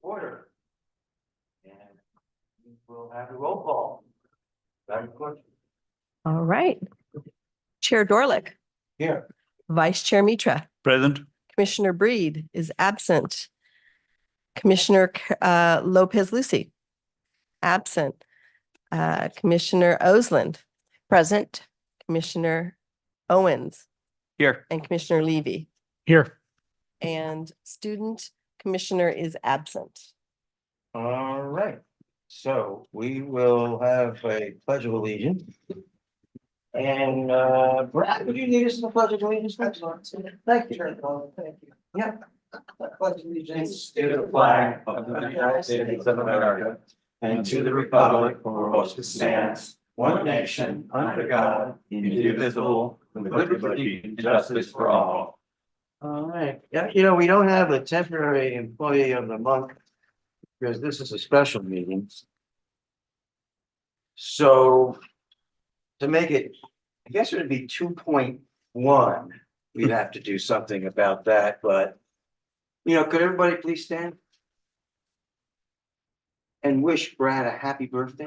order. And we'll have a roll call. Madam Clerk. All right. Chair Dorlick, Here. Vice Chair Mitra, Present. Commissioner Breed is absent. Commissioner Lopez Lucy, absent. Commissioner Osland, present. Commissioner Owens Here. and Commissioner Levy. Here. And student commissioner is absent. All right, so we will have a pledge of allegiance. And Brad, would you lead us in the pledge of allegiance? Thank you. Thank you. Yeah. Pledge of allegiance To the flag of the United States of America and to the republic for which it stands, one nation, under God, indivisible, with liberty and justice for all. All right, yeah, you know, we don't have a temporary employee of the month because this is a special meeting. So to make it, I guess it would be 2.1. We'd have to do something about that, but you know, could everybody please stand? And wish Brad a happy birthday.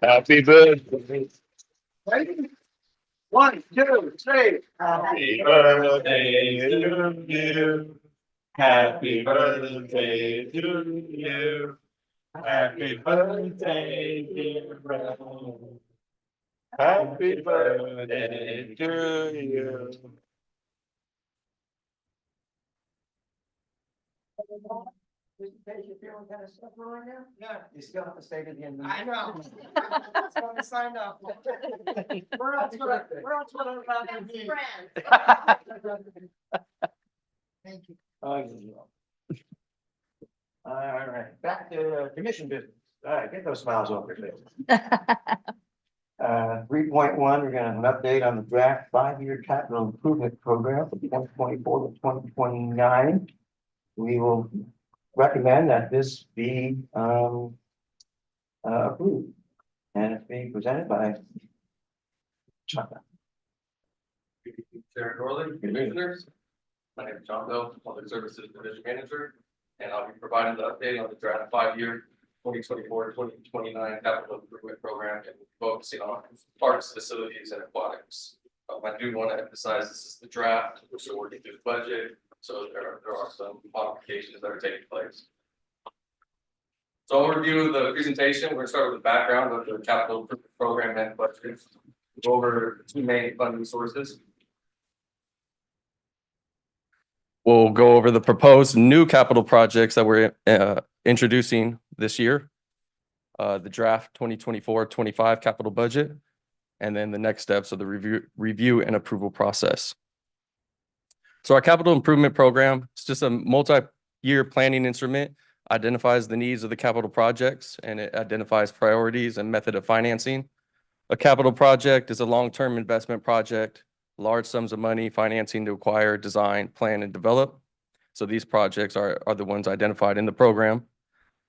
Happy birthday. Ready? 1, 2, 3. Happy birthday to you. Happy birthday to you. Happy birthday, dear Brad. Happy birthday to you. Yeah, you still have to stay to the end. I know. That's when I signed up. Where else would I rather be? Thank you. All right, back to commission business. All right, get those smiles off your face. 3.1, we're gonna have an update on the draft 5-year capital improvement program from 2024 to 2029. We will recommend that this be approved. And it's being presented by Chuck. Chair Dorley, Commissioners. My name is John Bell, Public Services Division Manager, and I'll be providing the update on the draft 5-year 2024-2029 capital improvement program and focusing on parks, facilities, and aquatics. I do want to emphasize this is the draft, we're still working through the budget, so there are some modifications that are taking place. So I'll review the presentation. We're going to start with the background of the capital improvement program and budget. Go over the 2 main funding sources. We'll go over the proposed new capital projects that we're introducing this year. The draft 2024-25 capital budget, and then the next steps of the review and approval process. So our capital improvement program is just a multi-year planning instrument, identifies the needs of the capital projects, and it identifies priorities and method of financing. A capital project is a long-term investment project, large sums of money, financing to acquire, design, plan, and develop. So these projects are the ones identified in the program.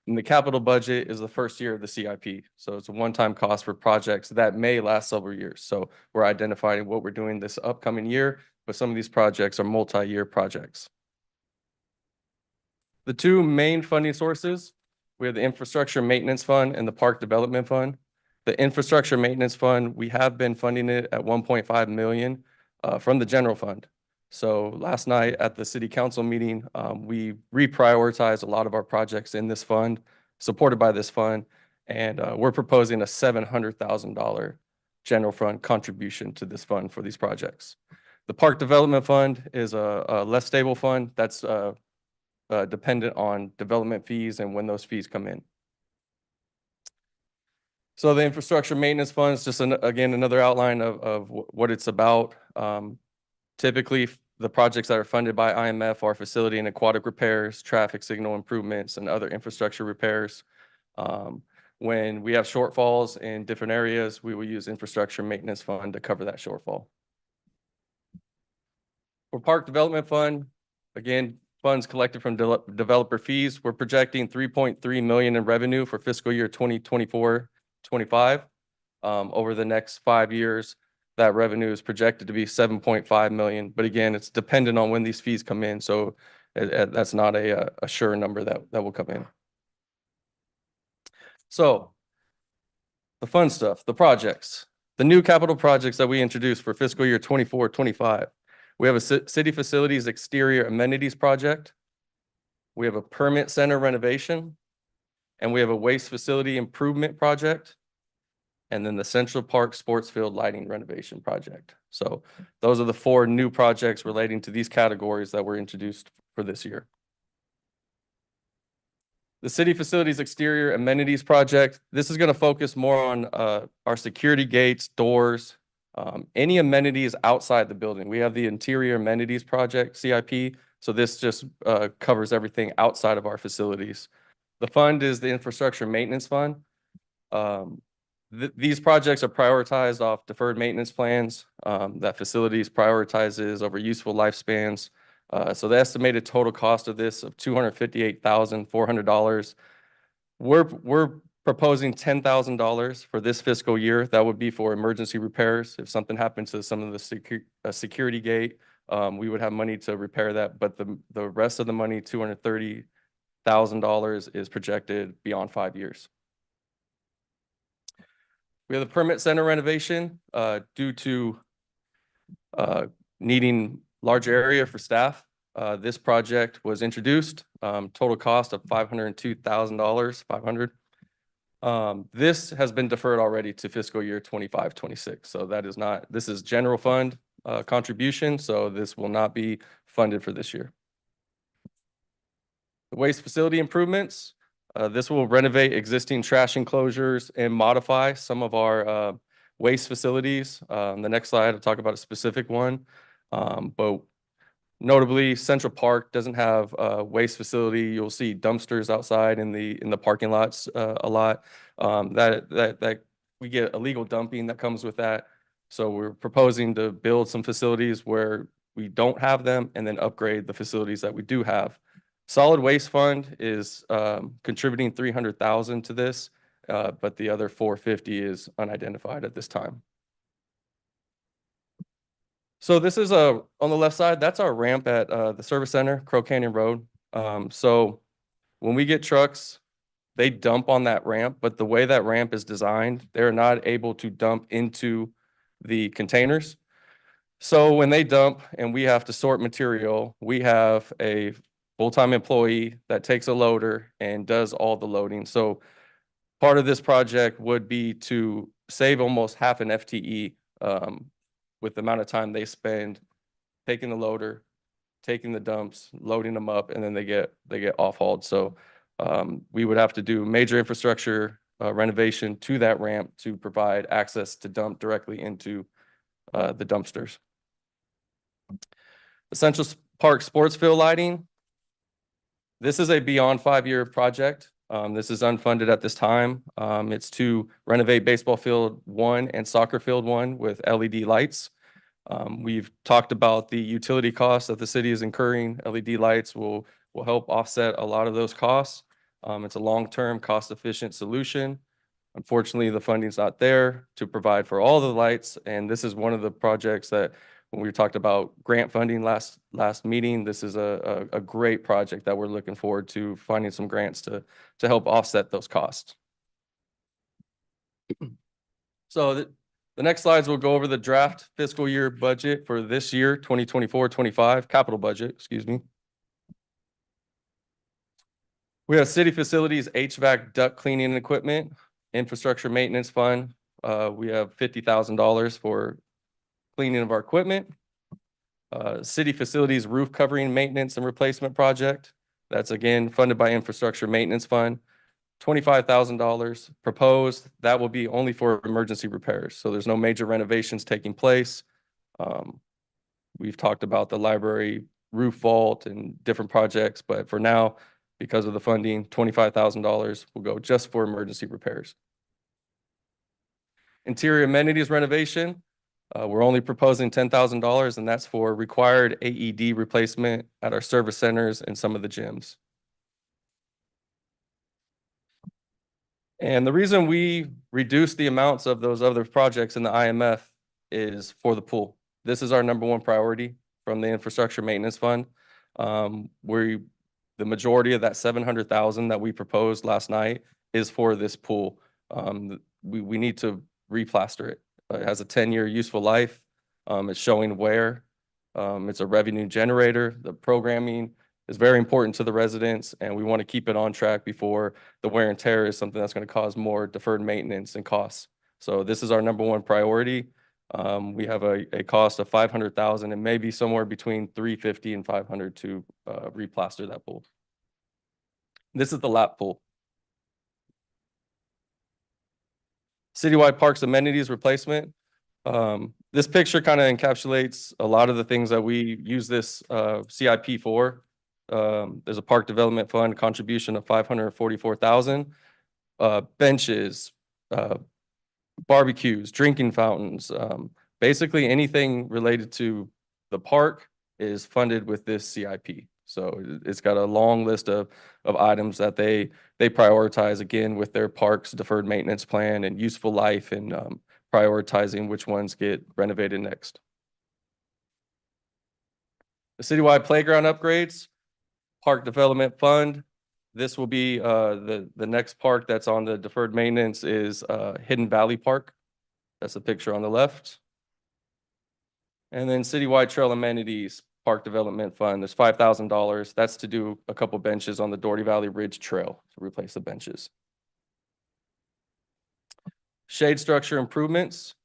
And the capital budget is the first year of the CIP. So it's a one-time cost for projects that may last several years. So we're identifying what we're doing this upcoming year, but some of these projects are multi-year projects. The 2 main funding sources, we have the Infrastructure Maintenance Fund and the Park Development Fund. The Infrastructure Maintenance Fund, we have been funding it at 1.5 million from the general fund. So last night at the city council meeting, we reprioritized a lot of our projects in this fund, supported by this fund, and we're proposing a $700,000 general fund contribution to this fund for these projects. The Park Development Fund is a less stable fund that's dependent on development fees and when those fees come in. So the Infrastructure Maintenance Fund is just, again, another outline of what it's about. Typically, the projects that are funded by IMF are facility and aquatic repairs, traffic signal improvements, and other infrastructure repairs. When we have shortfalls in different areas, we will use Infrastructure Maintenance Fund to cover that shortfall. For Park Development Fund, again, funds collected from developer fees, we're projecting 3.3 million in revenue for fiscal year 2024-25. Over the next 5 years, that revenue is projected to be 7.5 million. But again, it's dependent on when these fees come in. So That's not a sure number that will come in. So the fun stuff, the projects, the new capital projects that we introduced for fiscal year 24-25. We have a city facilities exterior amenities project. We have a permit center renovation, and we have a waste facility improvement project, and then the Central Park Sports Field lighting renovation project. So those are the 4 new projects relating to these categories that were introduced for this year. The city facilities exterior amenities project, this is going to focus more on our security gates, doors, any amenities outside the building. We have the interior amenities project, CIP, so this just covers everything outside of our facilities. The fund is the infrastructure maintenance fund. These projects are prioritized off deferred maintenance plans that facilities prioritizes over useful lifespans. So the estimated total cost of this of $258,400. We're proposing $10,000 for this fiscal year. That would be for emergency repairs. If something happens to some of the security gate, we would have money to repair that. But the rest of the money, $230,000, is projected beyond 5 years. We have the permit center renovation due to needing larger area for staff. This project was introduced, total cost of $502,000, this has been deferred already to fiscal year 25-26. So that is not, this is general fund contribution, so this will not be funded for this year. The waste facility improvements, this will renovate existing trash enclosures and modify some of our waste facilities. The next slide, I'll talk about a specific one. But notably, Central Park doesn't have a waste facility. You'll see dumpsters outside in the parking lots a lot. That we get illegal dumping that comes with that. So we're proposing to build some facilities where we don't have them and then upgrade the facilities that we do have. Solid Waste Fund is contributing $300,000 to this, but the other $450,000 is unidentified at this time. So this is on the left side, that's our ramp at the service center, Crow Canyon Road. So when we get trucks, they dump on that ramp, but the way that ramp is designed, they're not able to dump into the containers. So when they dump and we have to sort material, we have a full-time employee that takes a loader and does all the loading. So part of this project would be to save almost half an FTE with the amount of time they spend taking the loader, taking the dumps, loading them up, and then they get off hauled. So we would have to do major infrastructure renovation to that ramp to provide access to dump directly into the dumpsters. The Central Park Sports Field lighting. This is a beyond 5-year project. This is unfunded at this time. It's to renovate baseball field 1 and soccer field 1 with LED lights. We've talked about the utility costs that the city is incurring. LED lights will help offset a lot of those costs. It's a long-term, cost-efficient solution. Unfortunately, the funding's not there to provide for all the lights, and this is one of the projects that when we talked about grant funding last meeting, this is a great project that we're looking forward to finding some grants to help offset those costs. So the next slides will go over the draft fiscal year budget for this year, 2024-25, capital budget, excuse me. We have city facilities, HVAC, duct cleaning equipment, infrastructure maintenance fund. We have $50,000 for cleaning of our equipment. City facilities roof covering maintenance and replacement project. That's again funded by infrastructure maintenance fund. $25,000 proposed. That will be only for emergency repairs. So there's no major renovations taking place. We've talked about the library roof vault and different projects, but for now, because of the funding, $25,000 will go just for emergency repairs. Interior amenities renovation. We're only proposing $10,000, and that's for required AED replacement at our service centers and some of the gyms. And the reason we reduced the amounts of those other projects in the IMF is for the pool. This is our #1 priority from the infrastructure maintenance fund. The majority of that 700,000 that we proposed last night is for this pool. We need to replaster it. It has a 10-year useful life. It's showing wear. It's a revenue generator. The programming is very important to the residents, and we want to keep it on track before the wear and tear is something that's going to cause more deferred maintenance and costs. So this is our number one priority. We have a cost of 500,000 and maybe somewhere between 350 and 500 to replaster that pool. This is the lap pool. Citywide parks amenities replacement. This picture kind of encapsulates a lot of the things that we use this CIP for. There's a park development fund contribution of 544,000. Benches, barbecues, drinking fountains, basically anything related to the park is funded with this CIP. So it's got a long list of items that they prioritize, again, with their parks deferred maintenance plan and useful life, and prioritizing which ones get renovated next. The citywide playground upgrades, park development fund. This will be the next park that's on the deferred maintenance is Hidden Valley Park. That's the picture on the left. And then citywide trail amenities, park development fund, there's $5,000. That's to do a couple benches on the Doherty Valley Ridge Trail to replace the benches. Shade structure improvements,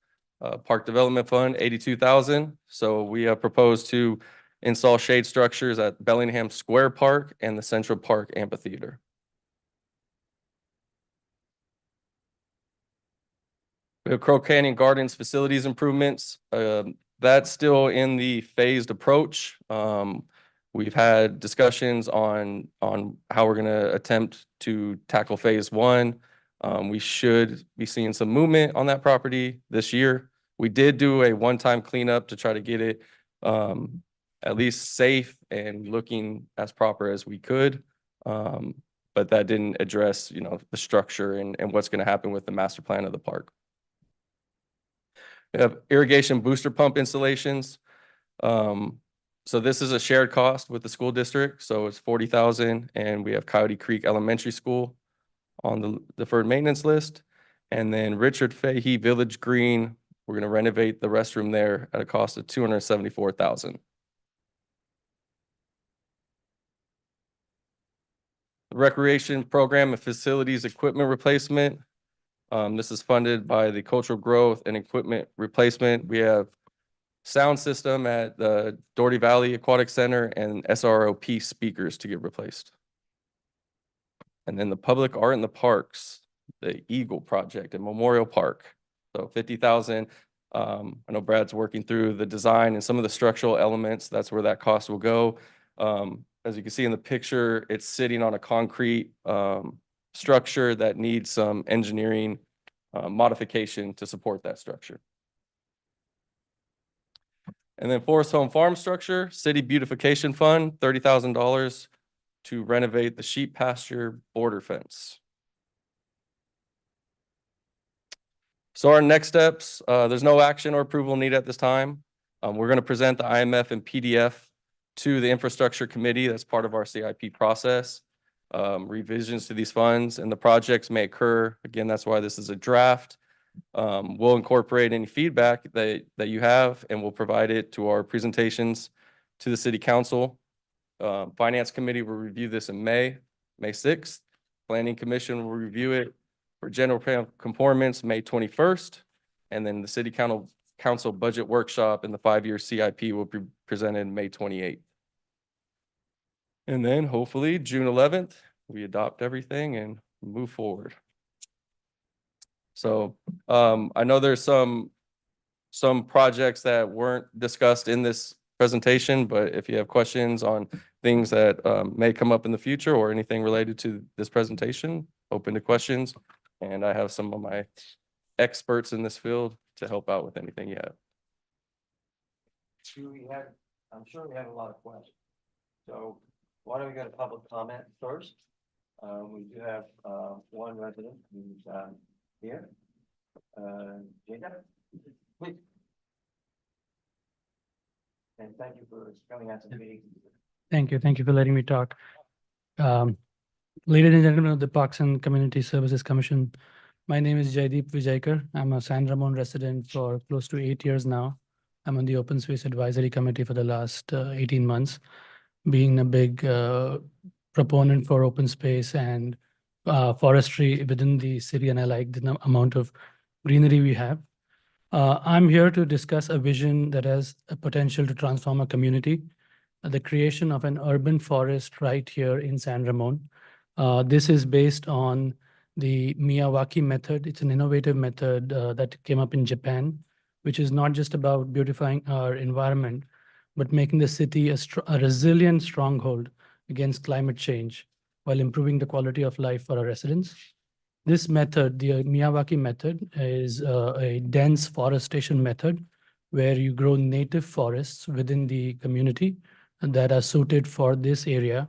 park development fund, 82,000. So we have proposed to install shade structures at Bellingham Square Park and the Central Park Amphitheater. We have Crow Canyon Gardens facilities improvements. That's still in the phased approach. We've had discussions on how we're going to attempt to tackle phase one. We should be seeing some movement on that property this year. We did do a one-time cleanup to try to get it at least safe and looking as proper as we could. But that didn't address, the structure and what's going to happen with the master plan of the park. We have irrigation booster pump installations. So this is a shared cost with the school district. So it's 40,000, and we have Coyote Creek Elementary School on the deferred maintenance list. And then Richard Fahey Village Green, we're going to renovate the restroom there at a cost of 274,000. The recreation program and facilities equipment replacement. This is funded by the cultural growth and equipment replacement. We have sound system at the Doherty Valley Aquatic Center and SROP speakers to get replaced. And then the public art in the parks, the Eagle Project at Memorial Park. So 50,000. I know Brad's working through the design and some of the structural elements. That's where that cost will go. As you can see in the picture, it's sitting on a concrete structure that needs some engineering modification to support that structure. And then Forest Home Farm structure, city beautification fund, $30,000 to renovate the sheep pasture border fence. So our next steps, there's no action or approval needed at this time. We're going to present the IMF and PDF to the infrastructure committee. That's part of our CIP process. Revisions to these funds and the projects may occur. Again, that's why this is a draft. We'll incorporate any feedback that you have, and we'll provide it to our presentations to the city council. Finance committee will review this in May 6th. Planning commission will review it for general plan conformance May 21st. And then the city council budget workshop and the 5-year CIP will be presented May 28th. And then hopefully June 11th, we adopt everything and move forward. So I know there's some projects that weren't discussed in this presentation, but if you have questions on things that may come up in the future or anything related to this presentation, open to questions. And I have some of my experts in this field to help out with anything you have. I'm sure we have a lot of questions. So why don't we go to public comment first? We do have one resident who's here. Jacob, please. And thank you for coming out to the meeting. Thank you. Thank you for letting me talk. Ladies and gentlemen of the Parks and Community Services Commission, my name is Jaideep Vijaykar. I'm a San Ramon resident for close to 8 years now. I'm on the Open Space Advisory Committee for the last 18 months, being a big proponent for open space and forestry within the city, and I like the amount of greenery we have. I'm here to discuss a vision that has a potential to transform a community, the creation of an urban forest right here in San Ramon. This is based on the Miyawaki method. It's an innovative method that came up in Japan, which is not just about beautifying our environment, but making the city a resilient stronghold against climate change while improving the quality of life for our residents. This method, the Miyawaki method, is a dense forestation method where you grow native forests within the community that are suited for this area.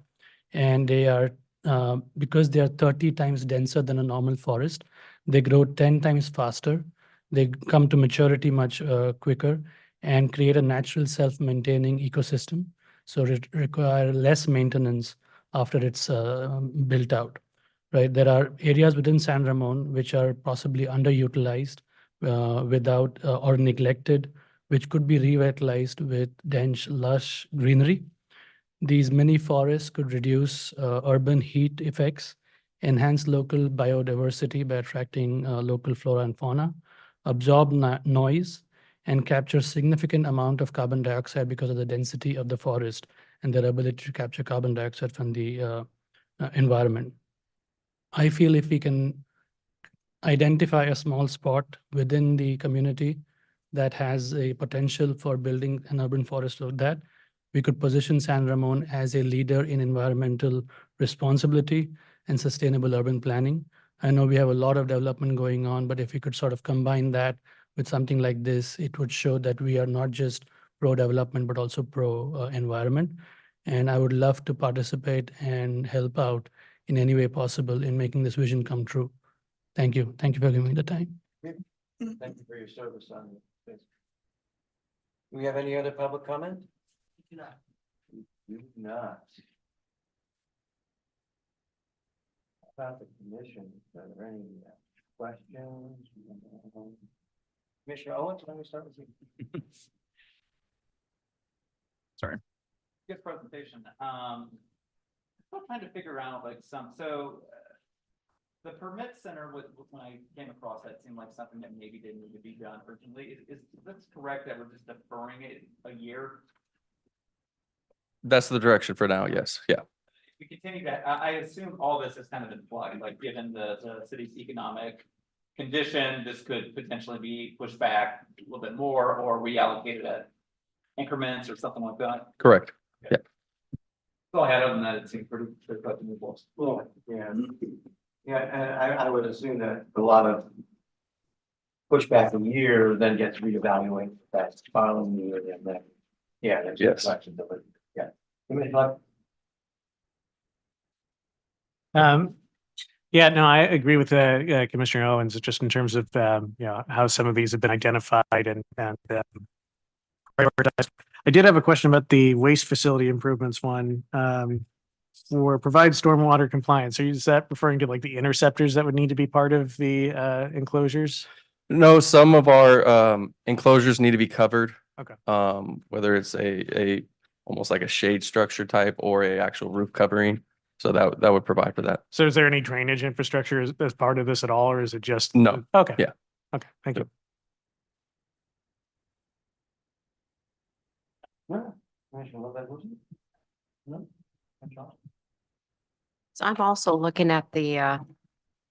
And they are, because they are 30 times denser than a normal forest, they grow 10 times faster. They come to maturity much quicker and create a natural self-maintaining ecosystem. So it require less maintenance after it's built out, right? There are areas within San Ramon which are possibly underutilized without or neglected, which could be revitalized with dense, lush greenery. These mini forests could reduce urban heat effects, enhance local biodiversity by attracting local flora and fauna, absorb noise, and capture significant amount of carbon dioxide because of the density of the forest and their ability to capture carbon dioxide from the environment. I feel if we can identify a small spot within the community that has a potential for building an urban forest like that, we could position San Ramon as a leader in environmental responsibility and sustainable urban planning. I know we have a lot of development going on, but if we could sort of combine that with something like this, it would show that we are not just pro-development, but also pro-environment. And I would love to participate and help out in any way possible in making this vision come true. Thank you. Thank you for giving me the time. Thank you for your service on this. Do we have any other public comment? We do not. About the commission, are there any questions? Commissioner Owens, let me start with you. Sorry. Good presentation. Still trying to figure out like the permit center, when I came across that, seemed like something that maybe didn't need to be done urgently. Is that correct that we're just deferring it a year? That's the direction for now, yes, yeah. If we continue that, I assume all this is kind of in plug, like given the city's economic condition, this could potentially be pushed back a little bit more or reallocated at increments or something like that. Correct. So I had other than that, it seemed pretty cut to move forward. Well, yeah. Yeah, and I would assume that a lot of pushback a year then gets reevaluated that following year and then, yeah, there's Yes. flexibility. Yeah. Commissioner Yeah, no, I agree with Commissioner Owens, just in terms of, how some of these have been identified and prioritized. I did have a question about the waste facility improvements one, for provide stormwater compliance. Is that referring to like the interceptors that would need to be part of the enclosures? No, some of our enclosures need to be covered. Okay. Whether it's a almost like a shade structure type or a actual roof covering. So that would provide for that. So is there any drainage infrastructure as part of this at all, or is it just? No. Okay. Yeah. Okay, thank you. No. Commissioner Lopez-Wilson? No? So I'm also looking at the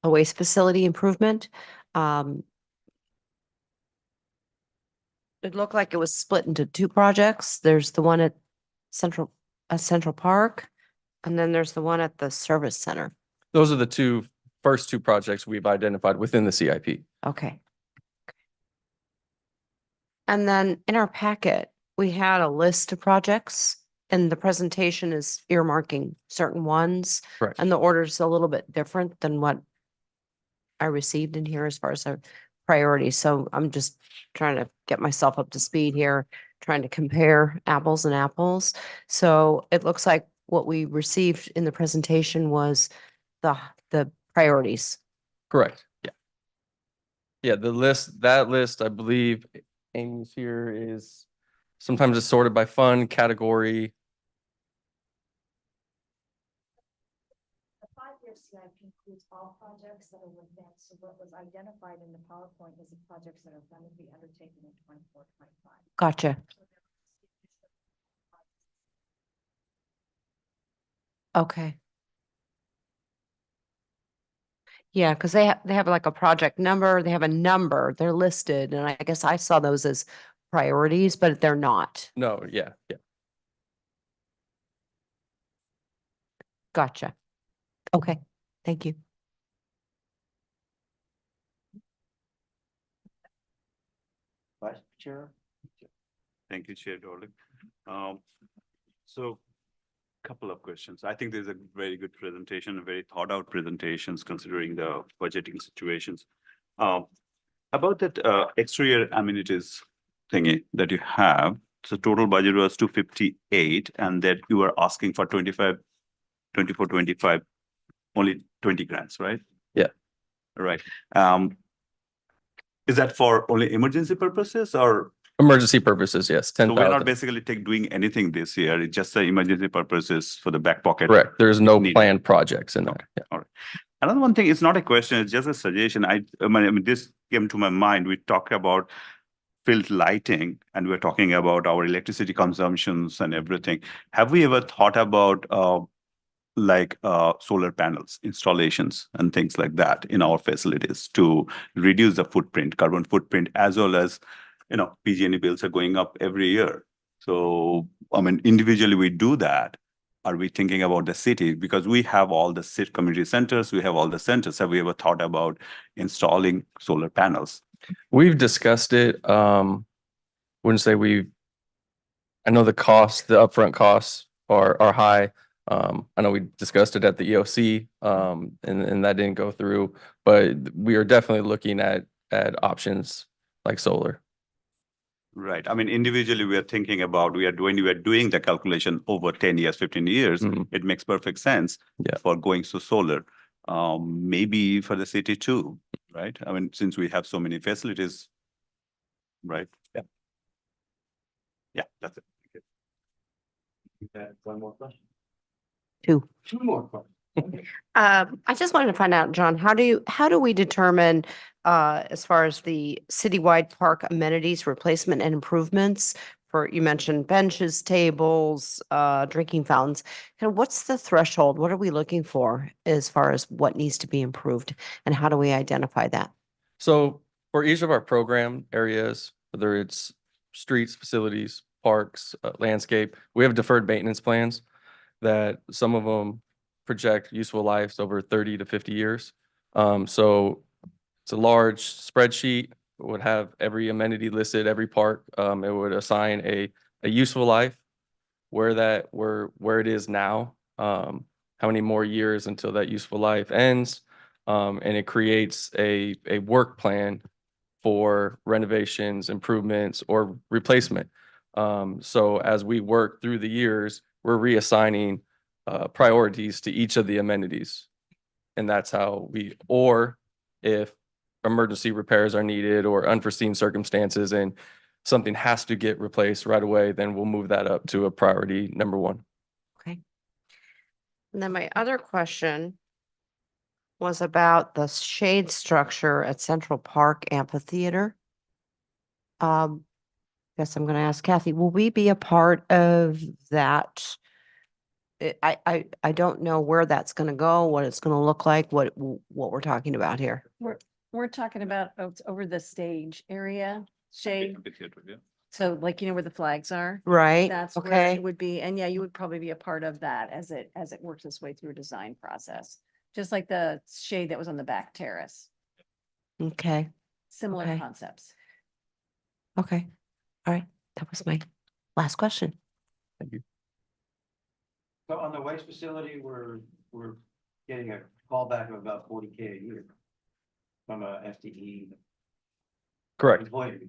waste facility improvement. It looked like it was split into two projects. There's the one at Central Park, and then there's the one at the service center. Those are the first two projects we've identified within the CIP. Okay. And then in our packet, we had a list of projects, and the presentation is earmarking certain ones. Correct. And the order's a little bit different than what I received in here as far as a priority. So I'm just trying to get myself up to speed here. trying to compare apples and apples. So it looks like what we received in the presentation was the priorities. Correct, yeah. Yeah, that list, I believe Amy's here is, sometimes it's sorted by fund, category. The 5-year CIP includes all projects that are advanced, so what was identified in the PowerPoint is the projects that are going to be undertaken in 24, 25. Gotcha. Okay. Yeah, because they have like a project number, they have a number, they're listed, and I guess I saw those as priorities, but they're not. No, yeah. Gotcha. Okay, thank you. Vice Chair. Thank you, Chair Dorling. So couple of questions. I think there's a very good presentation, a very thought out presentations considering the budgeting situations. About that exterior amenities thingy that you have, so total budget was 258 and that you are asking for 24, 25, only 20 grants, right? Yeah. Right. Is that for only emergency purposes or? Emergency purposes, yes, So we're not 10,000. basically doing anything this year. It's just the emergency purposes for the back pocket. Correct. There's no Needed. planned projects in there. Yeah. Another one thing, it's not a question, it's just a suggestion. I mean, this came to my mind. We talked about field lighting and we're talking about our electricity consumptions and everything. Have we ever thought about solar panels installations and things like that in our facilities to reduce the footprint, carbon footprint, as well as, PG&E bills are going up every year. So, I mean, individually we do that. Are we thinking about the city? Because we have all the city community centers, we have all the centers. Have we ever thought about installing solar panels? We've discussed it. Wouldn't say I know the upfront costs are high. I know we discussed it at the EOC, and that didn't go through, but we are definitely looking at options like solar. Right. I mean, individually, we are thinking about, when we are doing the calculation over 10 years, 15 years, it makes perfect sense for going to solar. Maybe for the city too, right? I mean, since we have so many facilities, right? Yeah. Yeah, that's it. One more question. Two. Two more questions. I just wanted to find out, John, how do we determine as far as the citywide park amenities replacement and improvements you mentioned benches, tables, drinking fountains. Kind of what's the threshold? What are we looking for as far as what needs to be improved and how do we identify that? So for each of our program areas, whether it's streets, facilities, parks, landscape, we have deferred maintenance plans that some of them project useful lives over 30 to 50 years. So it's a large spreadsheet, would have every amenity listed, every park. It would assign a useful life, where it is now, how many more years until that useful life ends. And it creates a work plan for renovations, improvements, or replacement. So as we work through the years, we're reassigning priorities to each of the amenities. And that's how or if emergency repairs are needed or unforeseen circumstances and something has to get replaced right away, then we'll move that up to a priority number one. Okay. And then my other question was about the shade structure at Central Park Amphitheater. Guess I'm going to ask Kathy, will we be a part of that? I don't know where that's going to go, what it's going to look like, what we're talking about here. We're talking about over the stage area, shade. So like, where the flags are. Right, That's where okay. it would be. And yeah, you would probably be a part of that as it works its way through a design process. Just like the shade that was on the back terrace, Okay, similar Okay. concepts. okay. All right, that was my last question. Thank you. So on the waste facility, we're getting a callback of about 40K a year from a FTE. Correct. employee.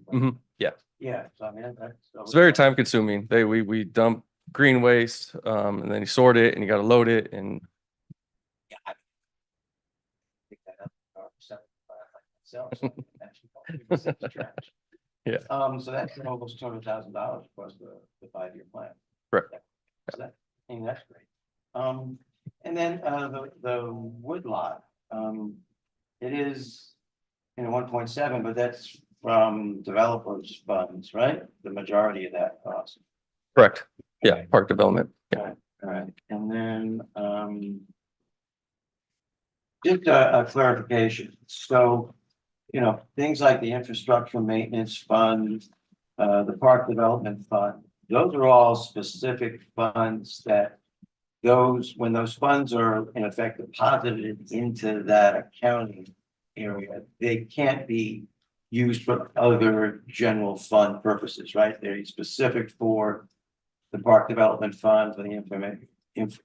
Yeah. Yeah, so I mean, that's. It's very time consuming. We dump green waste, and then you sort it and you gotta load it and Yeah, I pick that up, sell it, myself, so I can actually go through the city's trash. Yeah. So that's almost $200,000 across the 5-year plan. Correct. So that, I mean, that's great. And then, the wood lot, it is, 1.7, but that's from developers funds, right? The majority of that cost. correct. Yeah, park development. Yeah. All right, and then, just a clarification, so, things like the infrastructure maintenance fund, the park development fund, those are all specific funds that when those funds are in effect deposited into that accounting area, they can't be used for other general fund purposes, right? They're specific for the park development fund, for the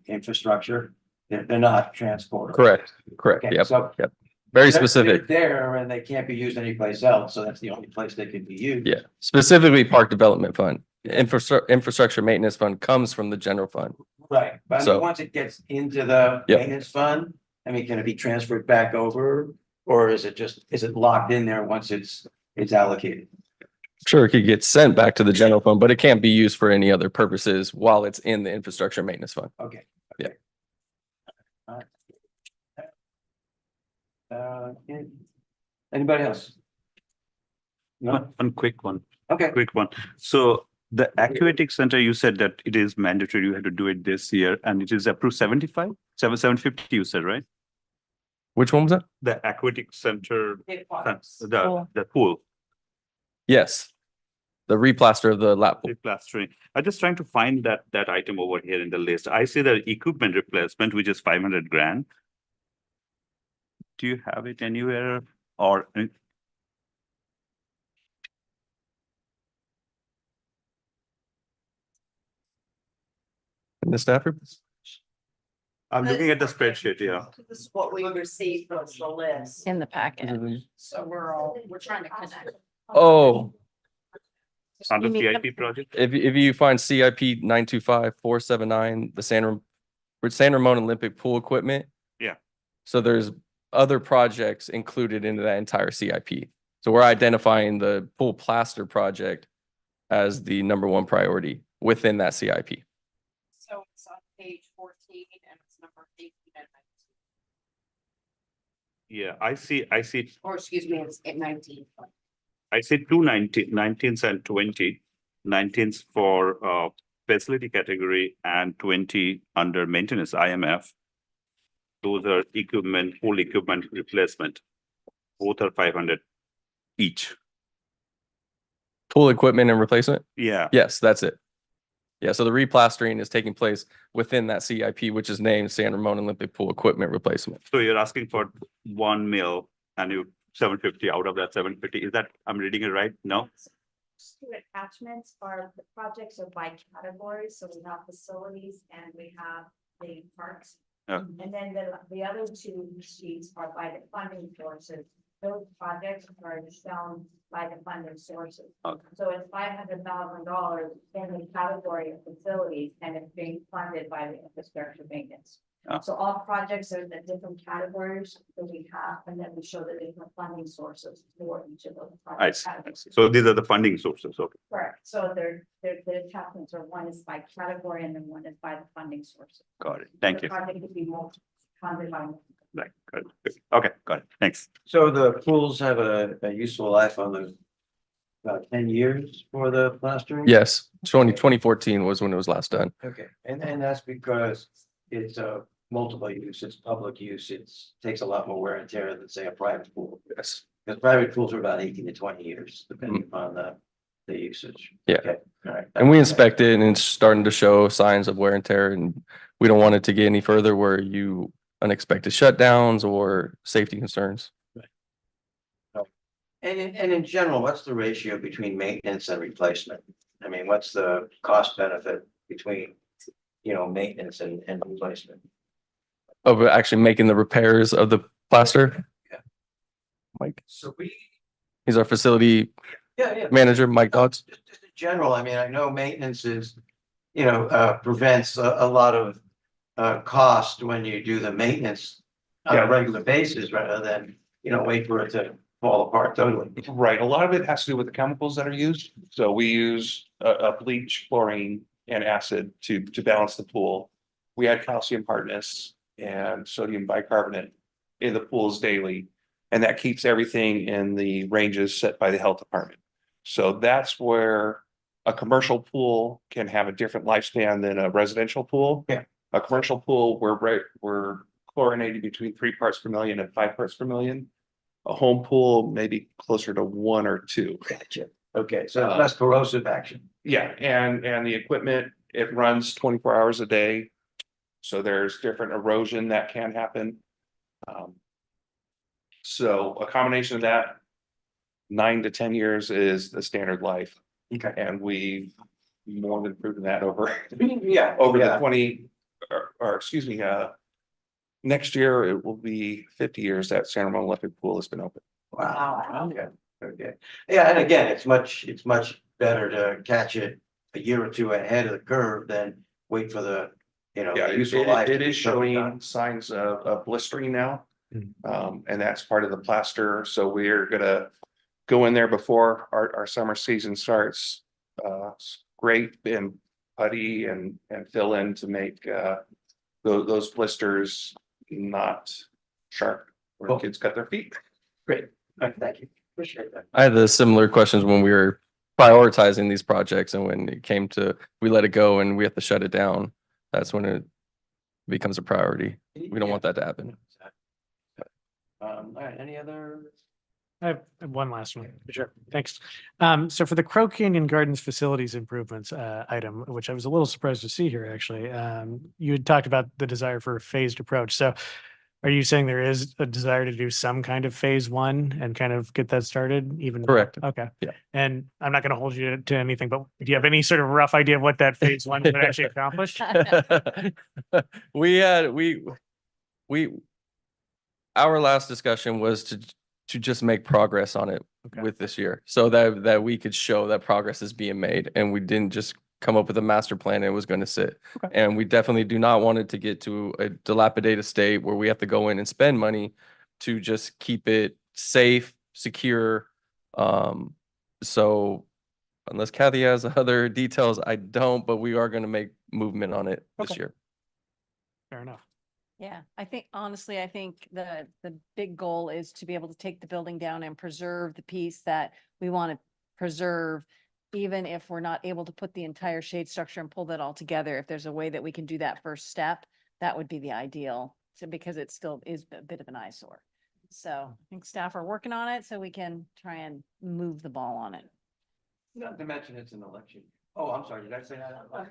infrastructure. They're not transportable. Correct. Correct. Okay, Yep. so Yep. Very they're specific. there and they can't be used anyplace else, so that's the only place they can be used. Yeah, specifically park development fund. Infrastructure maintenance fund comes from the general fund. Right, but I So- mean, once it gets into the Yep. maintenance fund, I mean, can it be transferred back over? Or is it locked in there once it's allocated? Sure, it could get sent back to the general fund, but it can't be used for any other purposes while it's in the infrastructure maintenance fund. Okay. Yeah. All right. Anybody else? No, One quick one, okay, quick one. So the aquatic center, you said that it is mandatory, you had to do it this year and it is approved 75, 750, you said, right? Which one was that? The aquatic center, Pool. the pool, Yes. The replaster of the lap pool. replastering. I'm just trying to find that item over here in the list. I see the equipment replacement, which is 500 grand. Do you have it anywhere or? In the staff room? I'm looking at the spreadsheet, yeah. This is what we received from the list, In the packet. so we're trying to connect. Oh, Under You mean- CIP project? if you find CIP 925-479, the San Ramon Olympic pool equipment. Yeah. So there's other projects included into that entire CIP. So we're identifying the pool plaster project as the #1 priority within that CIP. So it's on page 14 and it's number 18 and 19. Yeah, I see, Or excuse me, it's at 19. I see 19s and 20. 19s for facility category and 20 under maintenance IMF. Those are equipment, pool equipment replacement. Both are 500 each. Pool equipment and replacement? Yeah, Yes, that's it. Yeah, so the replastering is taking place within that CIP, which is named San Ramon Olympic Pool Equipment Replacement. so you're asking for 1 mil and you 750 out of that 750. Is that, I'm reading it right? No? Two attachments are, the projects are by categories, so we have facilities and we have the parks. Yeah. And then the other two sheets are by the funding sources. Those projects are shown by the funding sources. Okay. So it's $500,000 in the category of facilities and it's being funded by the infrastructure maintenance. Ah. So all projects are the different categories that we have, and then we show the different funding sources for each of those. I project see. I categories. see. So these are the funding sources. Okay. Correct, so the attachments are, one is by category and then one is by the funding source. Got it. Thank The you. project could be more funded by. Right. Got it. Okay, got it. Thanks. so the pools have a useful life on the about 10 years for the plastering? Yes, 2014 was when it was last done. Okay, and that's because it's a multiple use, it's public use, takes a lot more wear and tear than say a private pool. Yes. Because private pools are about 18 to 20 years, depending upon the usage. Yeah. Okay, all right. And we inspect it and it's starting to show signs of wear and tear, and we don't want it to get any further where unexpected shutdowns or safety concerns. And in general, what's the ratio between maintenance and replacement? I mean, what's the cost benefit between, maintenance and replacement? Of actually making the repairs of the plaster. Yeah. Mike? So we He's our facility Yeah. manager, Mike Dodds. Just in general, I mean, I know maintenance is, prevents a lot of cost when you do the maintenance on a regular basis rather than, wait for it to fall apart totally. Right, a lot of it has to do with the chemicals that are used. So we use a bleach, chlorine and acid to balance the pool. We add calcium hardness and sodium bicarbonate in the pools daily. And that keeps everything in the ranges set by the health department. So that's where a commercial pool can have a different lifespan than a residential pool. Yeah. A commercial pool, we're chlorinated between 3 parts per million and 5 parts per million. A home pool, maybe closer to 1 or 2. Gotcha. Okay, so it's less corrosive action. Yeah, and the equipment, it runs 24 hours a day. So there's different erosion that can happen. So a combination of that, 9 to 10 years is the standard life. Okay. And we've more than proven that over Yeah. over the yeah. 20, or excuse me, next year it will be 50 years that San Ramon Olympic Pool has been open. Wow. Okay. Yeah, and again, it's much better to catch it a year or two ahead of the curve than wait for the, Yeah, useful life. it is showing signs of blistering now. Mm. And that's part of the plaster. So we're gonna go in there before our summer season starts. Scrape and putty and fill in to make those blisters not sharp where Cool. kids cut their feet. Great. Thank you. Appreciate that. I had the similar questions when we were prioritizing these projects and when it came to, we let it go and we have to shut it down. That's when it becomes a priority. We don't want that to happen. All right, any other? I have one last one. Sure. Thanks. So for the Crow Canyon Gardens facilities improvements item, which I was a little surprised to see here, actually, you had talked about the desire for a phased approach. So are you saying there is a desire to do some kind of phase one and kind of get that started even? Correct. Okay. Yeah. And I'm not going to hold you to anything, but do you have any sort of rough idea of what that phase one would actually accomplish? Our last discussion was to just make progress on it Okay. with this year, so that we could show that progress is being made, and we didn't just come up with a master plan and it was going to sit. Okay. And we definitely do not want it to get to a dilapidated state where we have to go in and spend money to just keep it safe, secure. So unless Kathy has other details, I don't, but we are going to make movement on it this Okay. year. Fair enough. Yeah, I think honestly, I think the big goal is to be able to take the building down and preserve the piece that we want to preserve. Even if we're not able to put the entire shade structure and pull that all together, if there's a way that we can do that first step, that would be the ideal. So because it still is a bit of an eyesore. So I think staff are working on it so we can try and move the ball on it. Not to mention it's an election. Oh, I'm sorry, did I say that out loud?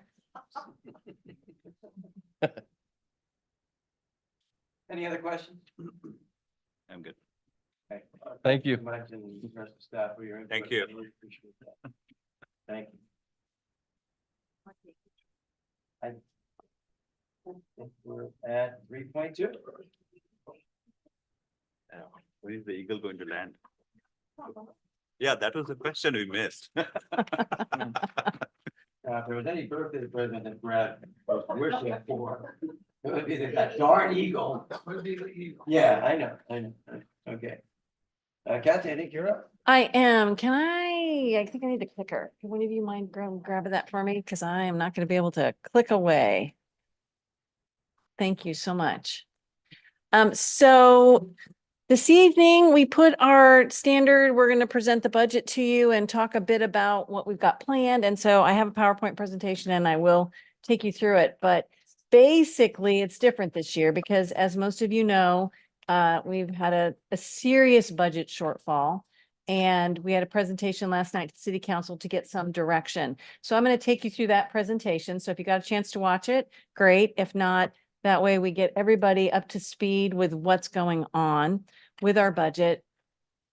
Any other questions? I'm good. Okay. Thank you. Much and the rest of the staff for your input. Thank you. I really appreciate that. Thank you. I think we're at 3.2. Where is the eagle going to land? Yeah, that was the question we missed. If there was any birthday present that Brad was wishing for, it would be that darn eagle. Would be the eagle. Yeah, I know. Okay. Kathy, I think you're up. I am. I think I need a clicker. Can one of you mind grabbing that for me? Because I am not going to be able to click away. Thank you so much. So this evening we put our standard, we're going to present the budget to you and talk a bit about what we've got planned. And so I have a PowerPoint presentation and I will take you through it. But basically it's different this year because as most of you know, we've had a serious budget shortfall. And we had a presentation last night to City Council to get some direction. So I'm going to take you through that presentation. So if you got a chance to watch it, great. If not, that way we get everybody up to speed with what's going on with our budget.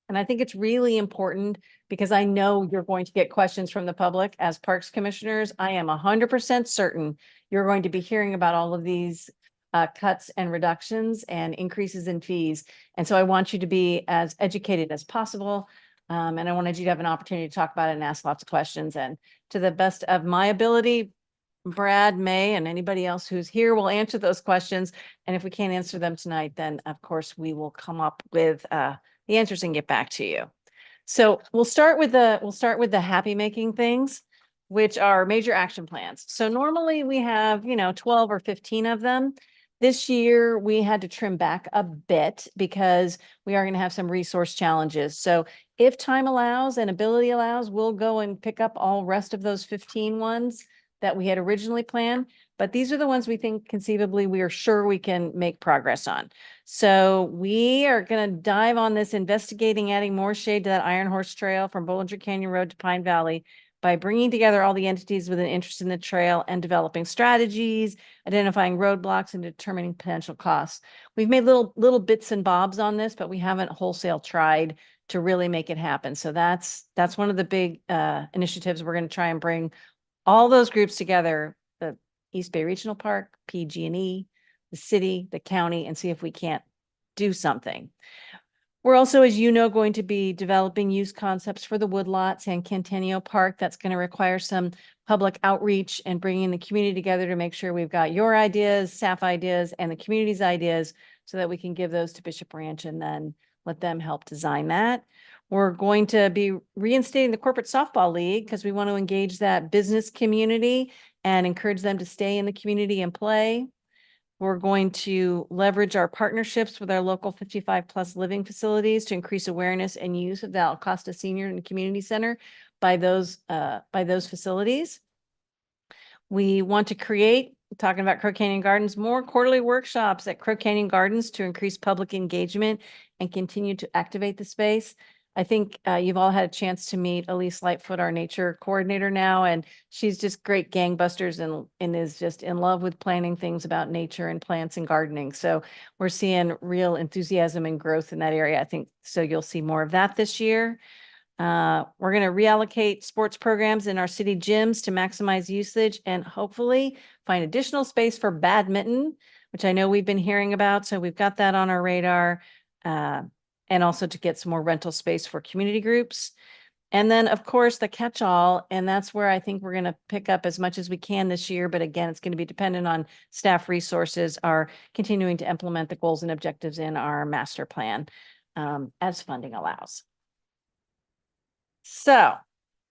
And I think it's really important because I know you're going to get questions from the public as Parks Commissioners. I am 100% certain you're going to be hearing about all of these cuts and reductions and increases in fees. And so I want you to be as educated as possible. And I wanted you to have an opportunity to talk about it and ask lots of questions. And to the best of my ability, Brad, May, and anybody else who's here will answer those questions. And if we can't answer them tonight, then of course we will come up with the answers and get back to you. So we'll start with the happy making things, which are major action plans. So normally we have, 12 or 15 of them. This year we had to trim back a bit because we are going to have some resource challenges. So if time allows and ability allows, we'll go and pick up all rest of those 15 ones that we had originally planned. But these are the ones we think conceivably we are sure we can make progress on. So we are going to dive on this, investigating adding more shade to that Iron Horse Trail from Bollinger Canyon Road to Pine Valley by bringing together all the entities with an interest in the trail and developing strategies, identifying roadblocks, and determining potential costs. We've made little bits and bobs on this, but we haven't wholesale tried to really make it happen. So that's one of the big initiatives we're going to try and bring all those groups together, the East Bay Regional Park, PG&E, the city, the county, and see if we can't do something. We're also, as you know, going to be developing use concepts for the woodlots and Centennial Park. That's going to require some public outreach and bringing the community together to make sure we've got your ideas, staff ideas, and the community's ideas so that we can give those to Bishop Ranch and then let them help design that. We're going to be reinstating the Corporate Softball League because we want to engage that business community and encourage them to stay in the community and play. We're going to leverage our partnerships with our local 55+ living facilities to increase awareness and use of the Acosta Senior and Community Center by those facilities. We want to create, talking about Crow Canyon Gardens, more quarterly workshops at Crow Canyon Gardens to increase public engagement and continue to activate the space. I think you've all had a chance to meet Elise Lightfoot, our nature coordinator now, and she's just great gangbusters and is just in love with planning things about nature and plants and gardening. So we're seeing real enthusiasm and growth in that area. I think so you'll see more of that this year. We're going to reallocate sports programs in our city gyms to maximize usage and hopefully find additional space for badminton, which I know we've been hearing about. So we've got that on our radar. And also to get some more rental space for community groups. And then, of course, the catch-all, and that's where I think we're going to pick up as much as we can this year. But again, it's going to be dependent on staff resources, are continuing to implement the goals and objectives in our master plan as funding allows. So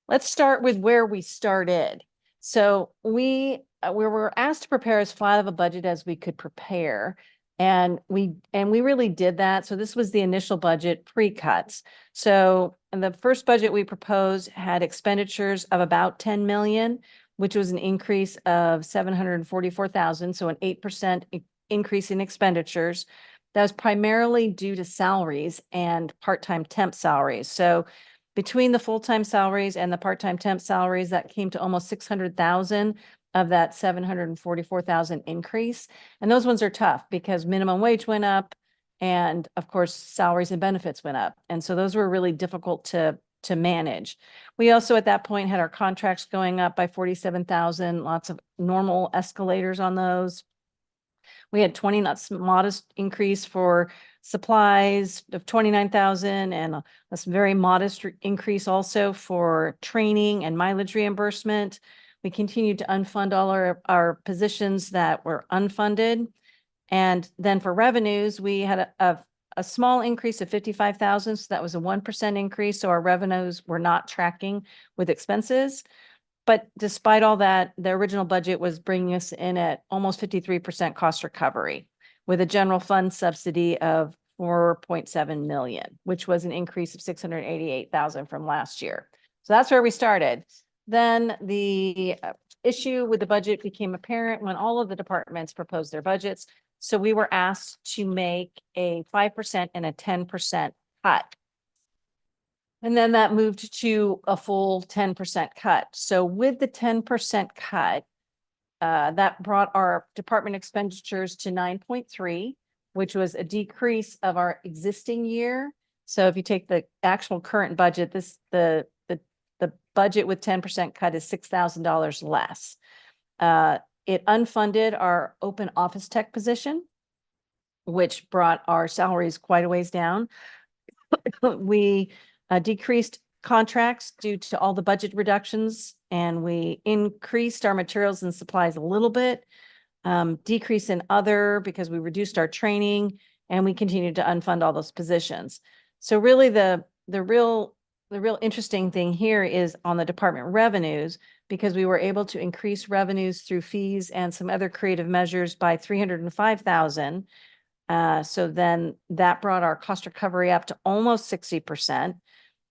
let's start with where we started. So we were asked to prepare as flat of a budget as we could prepare. And we really did that. So this was the initial budget pre-cuts. So the first budget we proposed had expenditures of about 10 million, which was an increase of 744,000. So an 8% increase in expenditures. That was primarily due to salaries and part-time temp salaries. So between the full-time salaries and the part-time temp salaries, that came to almost 600,000 of that 744,000 increase. And those ones are tough because minimum wage went up and of course salaries and benefits went up. And so those were really difficult to manage. We also at that point had our contracts going up by 47,000, lots of normal escalators on those. We had modest increase for supplies of 29,000 and a very modest increase also for training and mileage reimbursement. We continued to unfund all our positions that were unfunded. And then for revenues, we had a small increase of 55,000. So that was a 1% increase. So our revenues were not tracking with expenses. But despite all that, the original budget was bringing us in at almost 53% cost recovery with a general fund subsidy of 4.7 million, which was an increase of 688,000 from last year. So that's where we started. Then the issue with the budget became apparent when all of the departments proposed their budgets. So we were asked to make a 5% and a 10% cut. And then that moved to a full 10% cut. So with the 10% cut, that brought our department expenditures to 9.3, which was a decrease of our existing year. So if you take the actual current budget, the budget with 10% cut is $6,000 less. It unfunded our open office tech position, which brought our salaries quite a ways down. We decreased contracts due to all the budget reductions, and we increased our materials and supplies a little bit. Decrease in other because we reduced our training, and we continued to unfund all those positions. So really the real interesting thing here is on the department revenues, because we were able to increase revenues through fees and some other creative measures by 305,000. So then that brought our cost recovery up to almost 60%,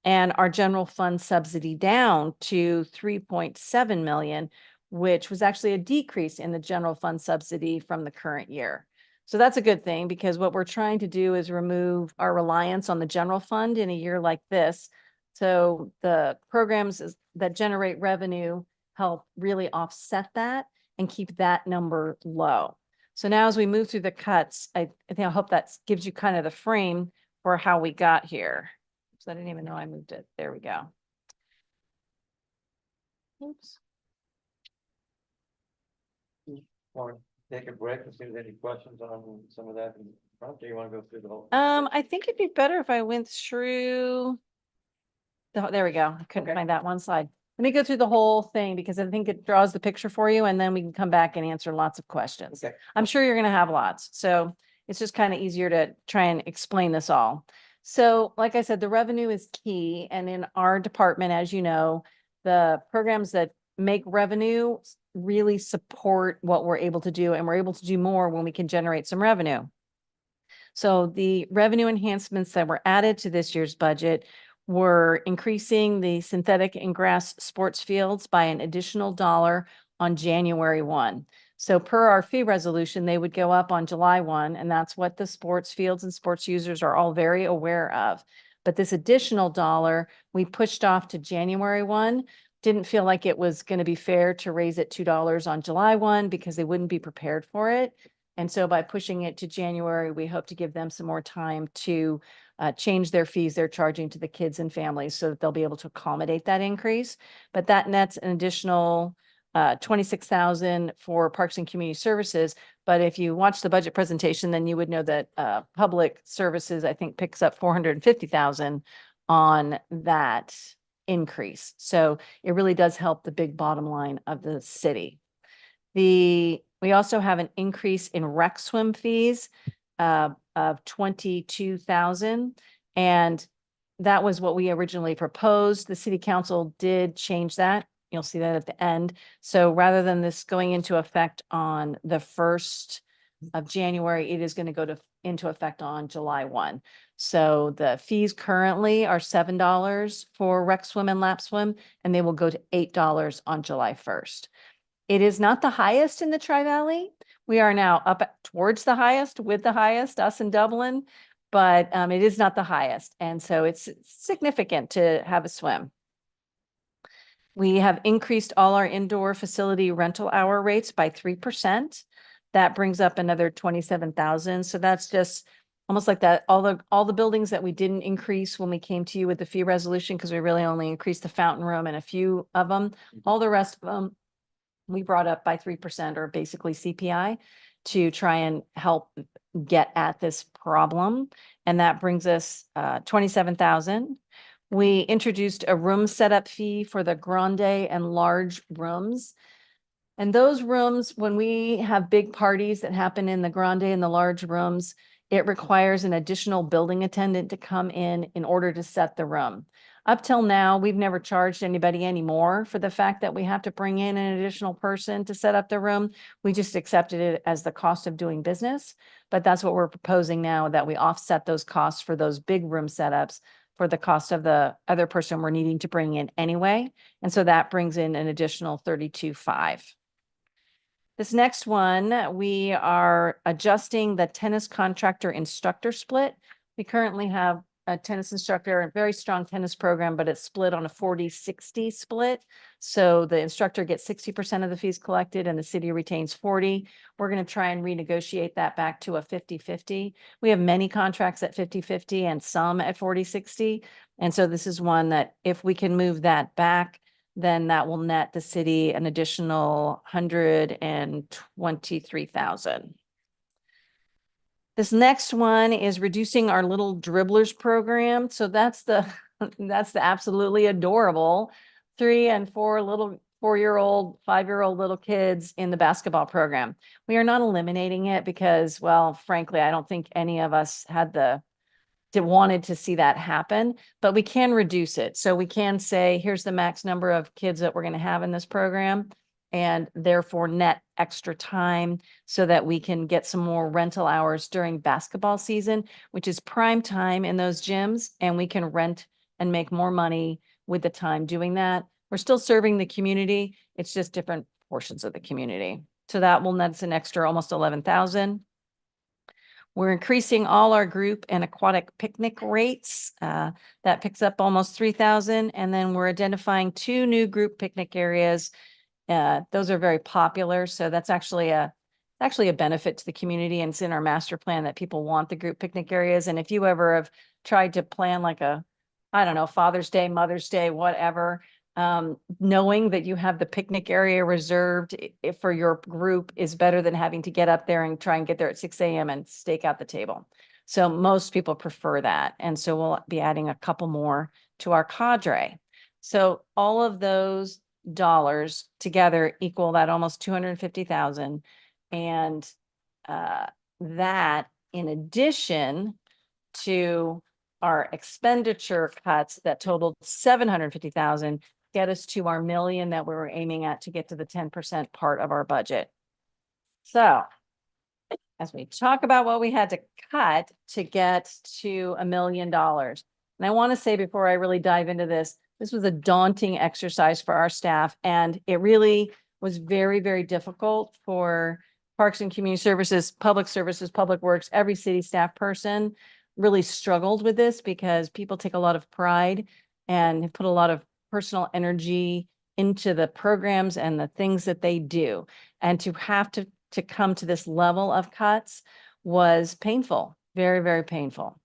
and our general fund subsidy down to 3.7 million, which was actually a decrease in the general fund subsidy from the current year. So that's a good thing, because what we're trying to do is remove our reliance on the general fund in a year like this. So the programs that generate revenue help really offset that and keep that number low. So now as we move through the cuts, I hope that gives you kind of the frame for how we got here. So I didn't even know I moved it. There we go. Oops. Want to take a break and see if there's any questions on some of that in front, or you want to go through the whole? I think it'd be better if I went through. There we go. I couldn't Okay. find that one slide. Let me go through the whole thing because I think it draws the picture for you, and then we can come back and answer lots of questions. Okay. I'm sure you're going to have lots. So it's just kind of easier to try and explain this all. So like I said, the revenue is key. And in our department, as you know, the programs that make revenue really support what we're able to do. And we're able to do more when we can generate some revenue. So the revenue enhancements that were added to this year's budget were increasing the synthetic and grass sports fields by an additional $1 on January 1. So per our fee resolution, they would go up on July 1, and that's what the sports fields and sports users are all very aware of. But this additional $1 we pushed off to January 1. Didn't feel like it was going to be fair to raise it $2 on July 1 because they wouldn't be prepared for it. And so by pushing it to January, we hope to give them some more time to change their fees they're charging to the kids and families so that they'll be able to accommodate that increase. But that nets an additional 26,000 for Parks and Community Services. But if you watch the budget presentation, then you would know that Public Services, I think, picks up 450,000 on that increase. So it really does help the big bottom line of the city. We also have an increase in rec swim fees of 22,000. And that was what we originally proposed. The city council did change that. You'll see that at the end. So rather than this going into effect on the 1st of January, it is going to go into effect on July 1. So the fees currently are $7 for rec swim and lap swim, and they will go to $8 on July 1st. It is not the highest in the Tri-Valley. We are now up towards the highest with the highest, us in Dublin, but it is not the highest. And so it's significant to have a swim. We have increased all our indoor facility rental hour rates by 3%. That brings up another 27,000. So that's just almost like that. All the buildings that we didn't increase when we came to you with the fee resolution, because we really only increased the fountain room and a few of them, all the rest of them we brought up by 3% or basically CPI to try and help get at this problem. And that brings us 27,000. We introduced a room setup fee for the grande and large rooms. And those rooms, when we have big parties that happen in the grande and the large rooms, it requires an additional building attendant to come in order to set the room. Up till now, we've never charged anybody anymore for the fact that we have to bring in an additional person to set up the room. We just accepted it as the cost of doing business. But that's what we're proposing now, that we offset those costs for those big room setups for the cost of the other person we're needing to bring in anyway. And so that brings in an additional 32,500. This next one, we are adjusting the tennis contractor instructor split. We currently have a tennis instructor, a very strong tennis program, but it's split on a 40-60 split. So the instructor gets 60% of the fees collected and the city retains 40. We're going to try and renegotiate that back to a 50-50. We have many contracts at 50-50 and some at 40-60. And so this is one that if we can move that back, then that will net the city an additional 123,000. This next one is reducing our little dribblers program. So that's the That's the absolutely adorable 4-year-old, 5-year-old little kids in the basketball program. We are not eliminating it because, well, frankly, I don't think any of us wanted to see that happen, but we can reduce it. So we can say, here's the max number of kids that we're going to have in this program, and therefore net extra time so that we can get some more rental hours during basketball season, which is prime time in those gyms, and we can rent and make more money with the time doing that. We're still serving the community. It's just different portions of the community. So that will net us an extra almost 11,000. We're increasing all our group and aquatic picnic rates. That picks up almost 3,000. And then we're identifying 2 new group picnic areas. Those are very popular. So that's actually a benefit to the community, and it's in our master plan that people want the group picnic areas. And if you ever have tried to plan like I don't know, Father's Day, Mother's Day, whatever, knowing that you have the picnic area reserved for your group is better than having to get up there and try and get there at 6 a.m. and stake out the table. So most people prefer that. And so we'll be adding a couple more to our cadre. So all of those dollars together equal that almost 250,000. And that, in addition to our expenditure cuts that totaled 750,000, get us to our million that we were aiming at to get to the 10% part of our budget. So as we talk about what we had to cut to get to $1 million, and I want to say before I really dive into this, this was a daunting exercise for our staff, and it really was very, very difficult for Parks and Community Services, Public Works, every city staff person really struggled with this because people take a lot of pride and put a lot of personal energy into the programs and the things that they do. And to have to come to this level of cuts was painful, very, very painful.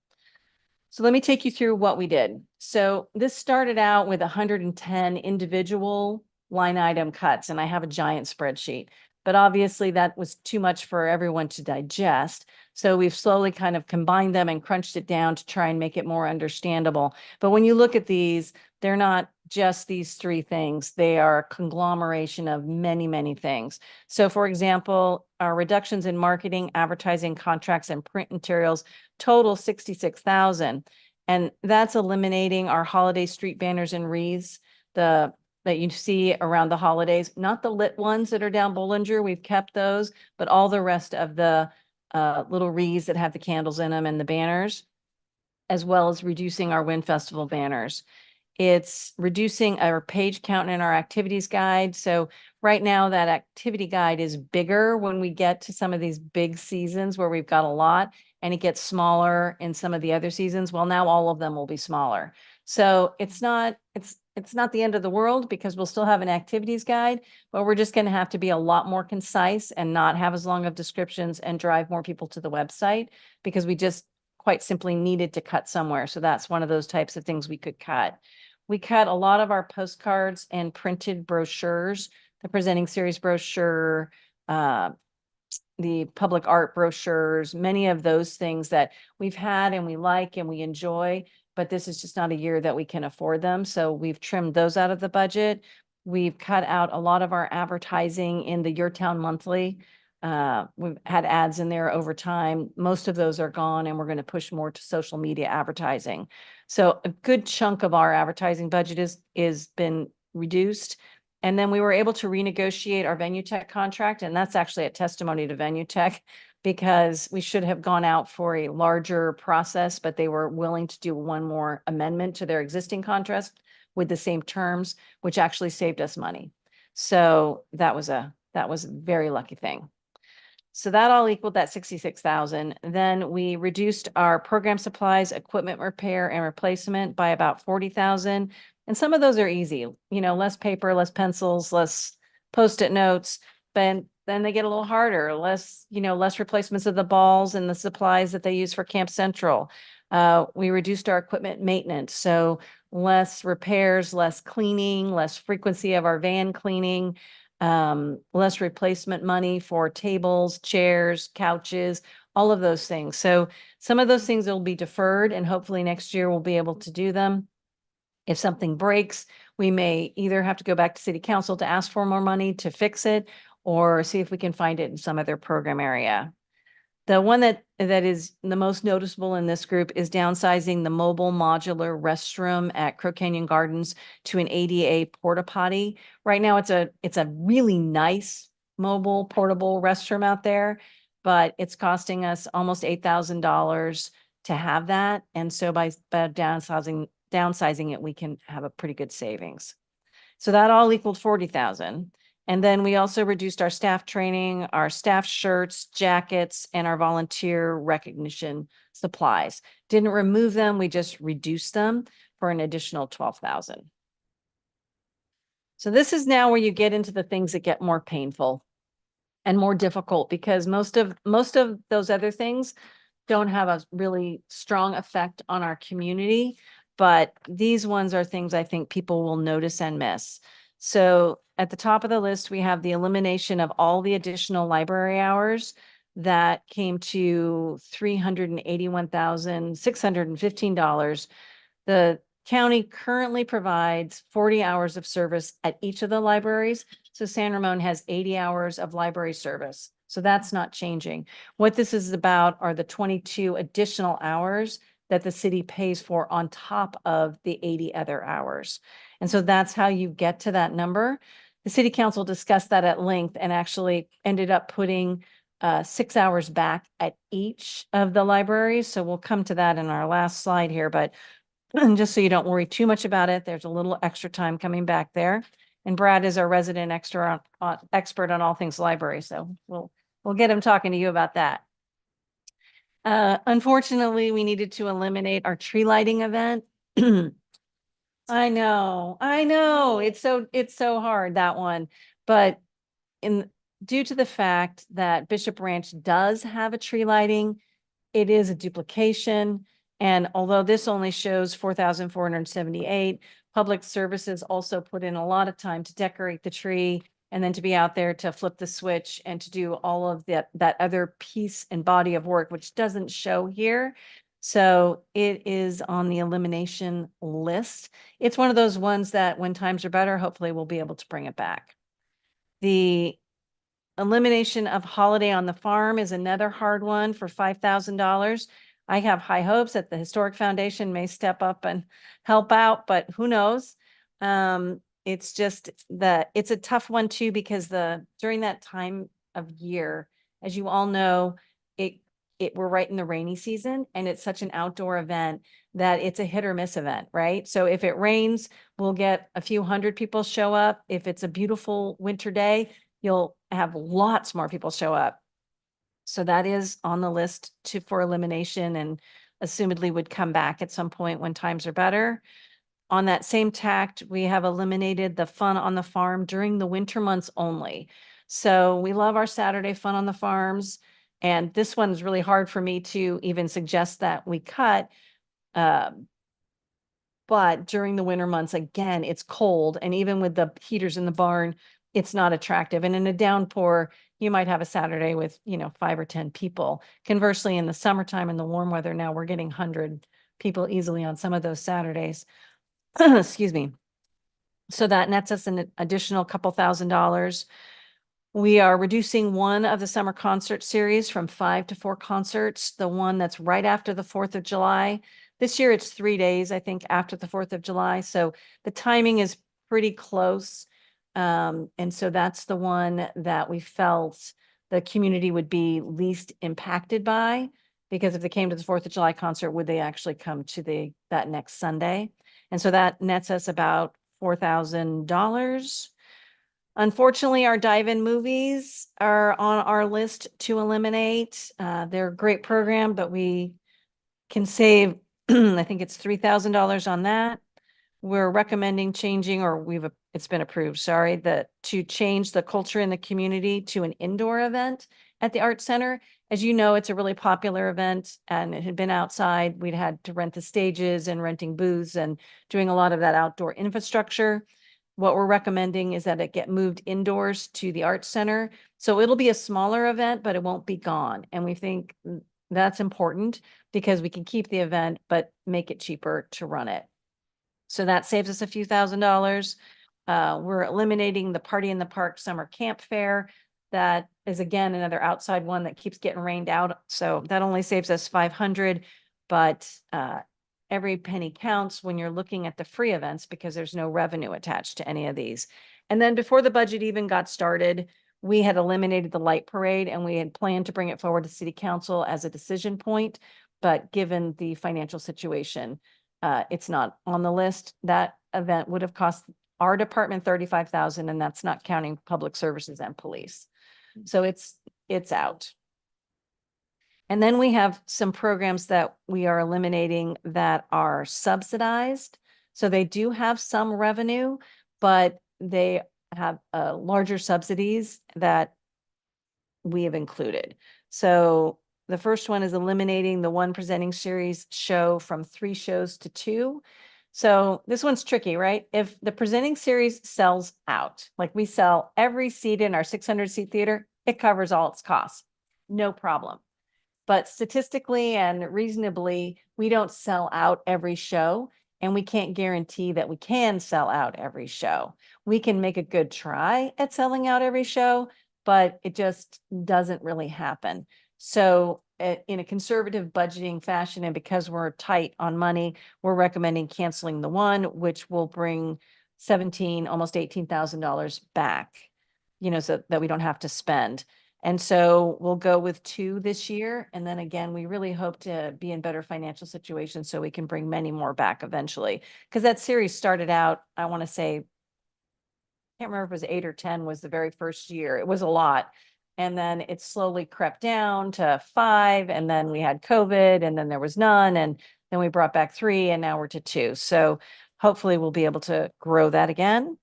So let me take you through what we did. So this started out with 110 individual line item cuts, and I have a giant spreadsheet, but obviously that was too much for everyone to digest. So we've slowly kind of combined them and crunched it down to try and make it more understandable. But when you look at these, they're not just these 3 things. They are a conglomeration of many, many things. So for example, our reductions in marketing, advertising, contracts, and print materials total 66,000. And that's eliminating our holiday street banners and wreaths, that you see around the holidays, not the lit ones that are down Bollinger. We've kept those, but all the rest of the little wreaths that have the candles in them and the banners, as well as reducing our Wind Festival banners. It's reducing our page count in our activities guide. So right now that activity guide is bigger when we get to some of these big seasons where we've got a lot, and it gets smaller in some of the other seasons. Well, now all of them will be smaller. So it's not the end of the world because we'll still have an activities guide, but we're just going to have to be a lot more concise and not have as long of descriptions and drive more people to the website because we just quite simply needed to cut somewhere. So that's one of those types of things we could cut. We cut a lot of our postcards and printed brochures, the presenting series brochure, the public art brochures, many of those things that we've had and we like and we enjoy, but this is just not a year that we can afford them. So we've trimmed those out of the budget. We've cut out a lot of our advertising in the Your Town Monthly. We've had ads in there over time. Most of those are gone, and we're going to push more to social media advertising. So a good chunk of our advertising budget is been reduced. And then we were able to renegotiate our Venue Tech contract, and that's actually a testimony to Venue Tech because we should have gone out for a larger process, but they were willing to do one more amendment to their existing contract with the same terms, which actually saved us money. So that was a very lucky thing. So that all equaled that 66,000. Then we reduced our program supplies, equipment repair and replacement by about 40,000. And some of those are easy, less paper, less pencils, less Post-it notes, but then they get a little harder, less replacements of the balls and the supplies that they use for Camp Central. We reduced our equipment maintenance. So less repairs, less cleaning, less frequency of our van cleaning, less replacement money for tables, chairs, couches, all of those things. So some of those things will be deferred, and hopefully next year we'll be able to do them. If something breaks, we may either have to go back to city council to ask for more money to fix it or see if we can find it in some other program area. The one that is the most noticeable in this group is downsizing the mobile modular restroom at Crow Canyon Gardens to an ADA porta potty. Right now, it's a really nice mobile portable restroom out there, but it's costing us almost $8,000 to have that. And so by downsizing it, we can have a pretty good savings. So that all equaled 40,000. And then we also reduced our staff training, our staff shirts, jackets, and our volunteer recognition supplies. Didn't remove them, we just reduced them for an additional 12,000. So this is now where you get into the things that get more painful and more difficult, because most of those other things don't have a really strong effect on our community, but these ones are things I think people will notice and miss. So at the top of the list, we have the elimination of all the additional library hours that came to $381,615. The county currently provides 40 hours of service at each of the libraries. So San Ramon has 80 hours of library service. So that's not changing. What this is about are the 22 additional hours that the city pays for on top of the 80 other hours. And so that's how you get to that number. The city council discussed that at length and actually ended up putting 6 hours back at each of the libraries. So we'll come to that in our last slide here, but just so you don't worry too much about it, there's a little extra time coming back there. And Brad is our resident expert on all things library. So we'll get him talking to you about that. Unfortunately, we needed to eliminate our tree lighting event. I know. It's so hard, that one. But due to the fact that Bishop Ranch does have a tree lighting, it is a duplication. And although this only shows 4,478, Public Services also put in a lot of time to decorate the tree and then to be out there to flip the switch and to do all of that other piece and body of work, which doesn't show here. So it is on the elimination list. It's one of those ones that when times are better, hopefully we'll be able to bring it back. The elimination of Holiday on the Farm is another hard one for $5,000. I have high hopes that the Historic Foundation may step up and help out, but who knows? It's just that it's a tough one too, because during that time of year, as you all know, we're right in the rainy season, and it's such an outdoor event that it's a hit or miss event, right? So if it rains, we'll get a few hundred people show up. If it's a beautiful winter day, you'll have lots more people show up. So that is on the list for elimination, and assumedly would come back at some point when times are better. On that same tact, we have eliminated the fun on the farm during the winter months only. So we love our Saturday fun on the farms. And this one's really hard for me to even suggest that we cut. But during the winter months, again, it's cold. And even with the heaters in the barn, it's not attractive. And in a downpour, you might have a Saturday with, 5 or 10 people. Conversely, in the summertime and the warm weather, now we're getting 100 people easily on some of those Saturdays. Excuse me. So that nets us an additional couple $1,000s. We are reducing one of the summer concert series from 5 to 4 concerts, the one that's right after the 4th of July. This year it's 3 days, I think, after the 4th of July. So the timing is pretty close. And so that's the one that we felt the community would be least impacted by, because if they came to the 4th of July concert, would they actually come to that next Sunday? And so that nets us about $4,000. Unfortunately, our dive-in movies are on our list to eliminate. They're a great program, but we can save, I think it's $3,000 on that. We're recommending changing, or it's been approved, sorry, to change the culture in the community to an indoor event at the Art Center. As you know, it's a really popular event, and it had been outside. We'd had to rent the stages and renting booths and doing a lot of that outdoor infrastructure. What we're recommending is that it get moved indoors to the Art Center. So it'll be a smaller event, but it won't be gone. And we think that's important because we can keep the event, but make it cheaper to run it. So that saves us a few $1,000s. We're eliminating the Party in the Park Summer Camp Fair. That is again, another outside one that keeps getting rained out. So that only saves us 500, but every penny counts when you're looking at the free events because there's no revenue attached to any of these. And then before the budget even got started, we had eliminated the light parade and we had planned to bring it forward to city council as a decision point. But given the financial situation, it's not on the list. That event would have cost our department 35,000, and that's not counting public services and police. So it's out. And then we have some programs that we are eliminating that are subsidized. So they do have some revenue, but they have larger subsidies that we have included. So the first one is eliminating the one presenting series show from 3 shows to 2. So this one's tricky, right? If the presenting series sells out, like we sell every seat in our 600-seat theater, it covers all its costs, no problem. But statistically and reasonably, we don't sell out every show, and we can't guarantee that we can sell out every show. We can make a good try at selling out every show, but it just doesn't really happen. So in a conservative budgeting fashion, and because we're tight on money, we're recommending canceling the one, which will bring almost $18,000 back, so that we don't have to spend. And so we'll go with 2 this year. And then again, we really hope to be in better financial situations so we can bring many more back eventually. Because that series started out, I want to say, I can't remember if it was 8 or 10 was the very first year. It was a lot. And then it slowly crept down to 5. And then we had COVID, and then there was none. And then we brought back 3, and now we're to 2. So hopefully we'll be able to grow that again.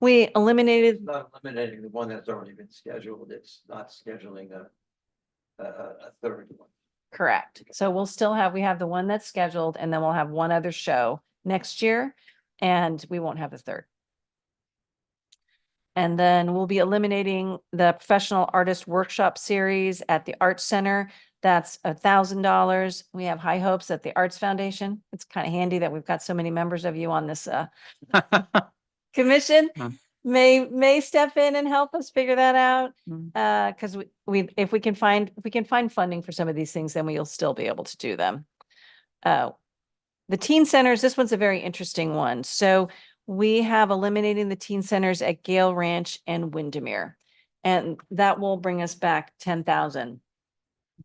We eliminated. Not eliminating the one that's already been scheduled, it's not scheduling a third one. Correct. So we have the one that's scheduled, and then we'll have one other show next year, and we won't have a third. And then we'll be eliminating the professional artist workshop series at the Arts Center. That's $1,000. We have high hopes at the Arts Foundation. It's kind of handy that we've got so many members of you on this commission. May step in and help us figure that out. Because if we can find funding for some of these things, then we'll still be able to do them. The teen centers, this one's a very interesting one. So we have eliminating the teen centers at Gale Ranch and Windermere, and that will bring us back 10,000.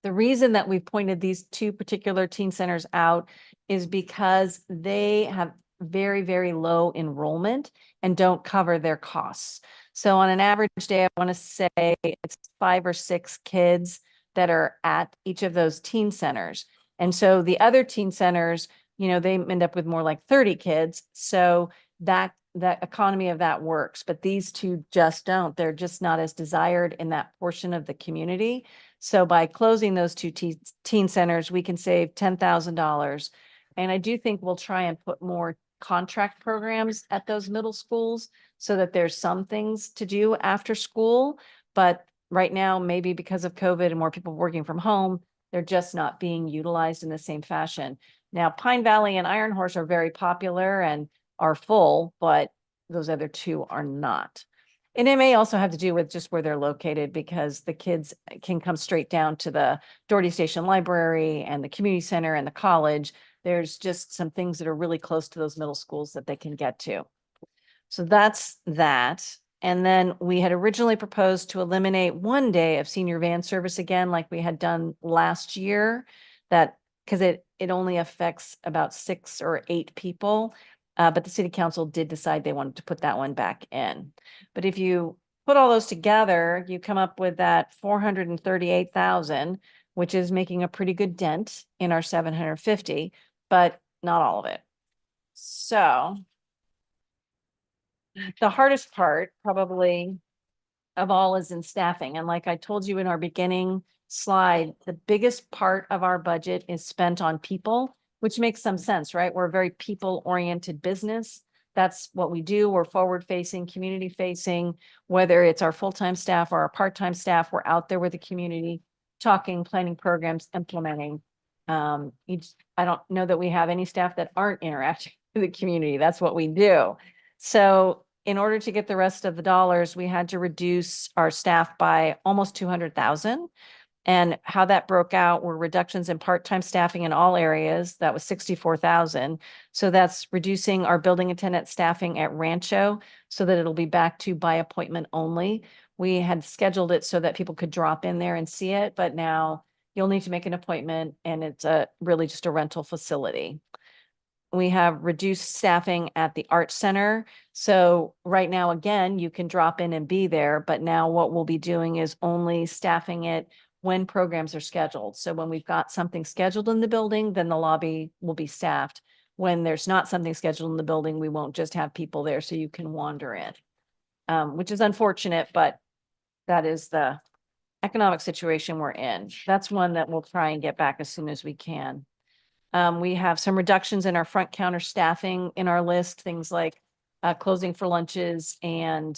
The reason that we pointed these 2 particular teen centers out is because they have very, very low enrollment and don't cover their costs. So on an average day, I want to say it's 5 or 6 kids that are at each of those teen centers. And so the other teen centers, they end up with more like 30 kids. So that economy of that works, but these 2 just don't. They're just not as desired in that portion of the community. So by closing those 2 teen centers, we can save $10,000. And I do think we'll try and put more contract programs at those middle schools so that there's some things to do after school. But right now, maybe because of COVID and more people working from home, they're just not being utilized in the same fashion. Now, Pine Valley and Iron Horse are very popular and are full, but those other 2 are not. And it may also have to do with just where they're located, because the kids can come straight down to the Doherty Station Library and the community center and the college. There's just some things that are really close to those middle schools that they can get to. So that's that. And then we had originally proposed to eliminate 1 day of senior van service again, like we had done last year, because it only affects about 6 or 8 people. But the city council did decide they wanted to put that one back in. But if you put all those together, you come up with that 438,000, which is making a pretty good dent in our 750, but not all of it. So the hardest part probably of all is in staffing. And like I told you in our beginning slide, the biggest part of our budget is spent on people, which makes some sense, right? We're a very people-oriented business. That's what we do. We're forward-facing, community-facing, whether it's our full-time staff or our part-time staff, we're out there with the community, talking, planning programs, implementing. I don't know that we have any staff that aren't interacting the community. That's what we do. So in order to get the rest of the dollars, we had to reduce our staff by almost 200,000. And how that broke out were reductions in part-time staffing in all areas. That was 64,000. So that's reducing our building attendant staffing at Rancho so that it'll be back to by appointment only. We had scheduled it so that people could drop in there and see it, but now you'll need to make an appointment and it's really just a rental facility. We have reduced staffing at the Art Center. So right now, again, you can drop in and be there, but now what we'll be doing is only staffing it when programs are scheduled. So when we've got something scheduled in the building, then the lobby will be staffed. When there's not something scheduled in the building, we won't just have people there so you can wander in, which is unfortunate, but that is the economic situation we're in. That's one that we'll try and get back as soon as we can. We have some reductions in our front counter staffing in our list, things like closing for lunches and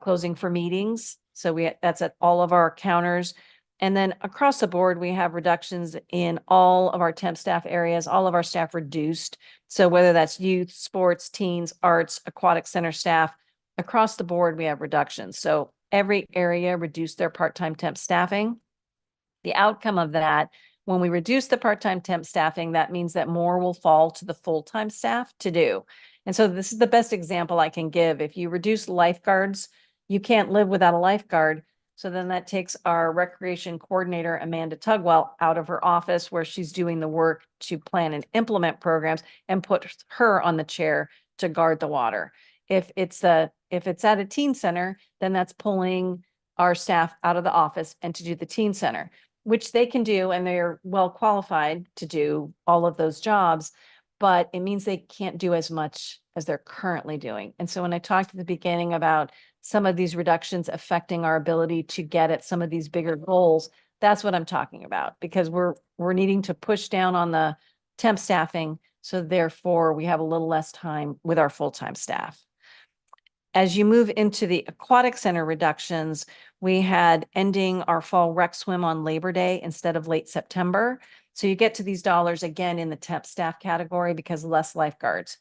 closing for meetings. So that's at all of our counters. And then across the board, we have reductions in all of our temp staff areas, all of our staff reduced. So whether that's youth, sports, teens, arts, aquatic center staff, across the board, we have reductions. So every area reduced their part-time temp staffing. The outcome of that, when we reduce the part-time temp staffing, that means that more will fall to the full-time staff to do. And so this is the best example I can give. If you reduce lifeguards, you can't live without a lifeguard. So then that takes our recreation coordinator, Amanda Tugwell, out of her office where she's doing the work to plan and implement programs and put her on the chair to guard the water. If it's at a teen center, then that's pulling our staff out of the office and to do the teen center, which they can do, and they're well qualified to do all of those jobs, but it means they can't do as much as they're currently doing. And so when I talked at the beginning about some of these reductions affecting our ability to get at some of these bigger goals, that's what I'm talking about, because we're needing to push down on the temp staffing. So therefore we have a little less time with our full-time staff. As you move into the aquatic center reductions, we had ending our fall rec swim on Labor Day instead of late September. So you get to these dollars again in the temp staff category because less lifeguards.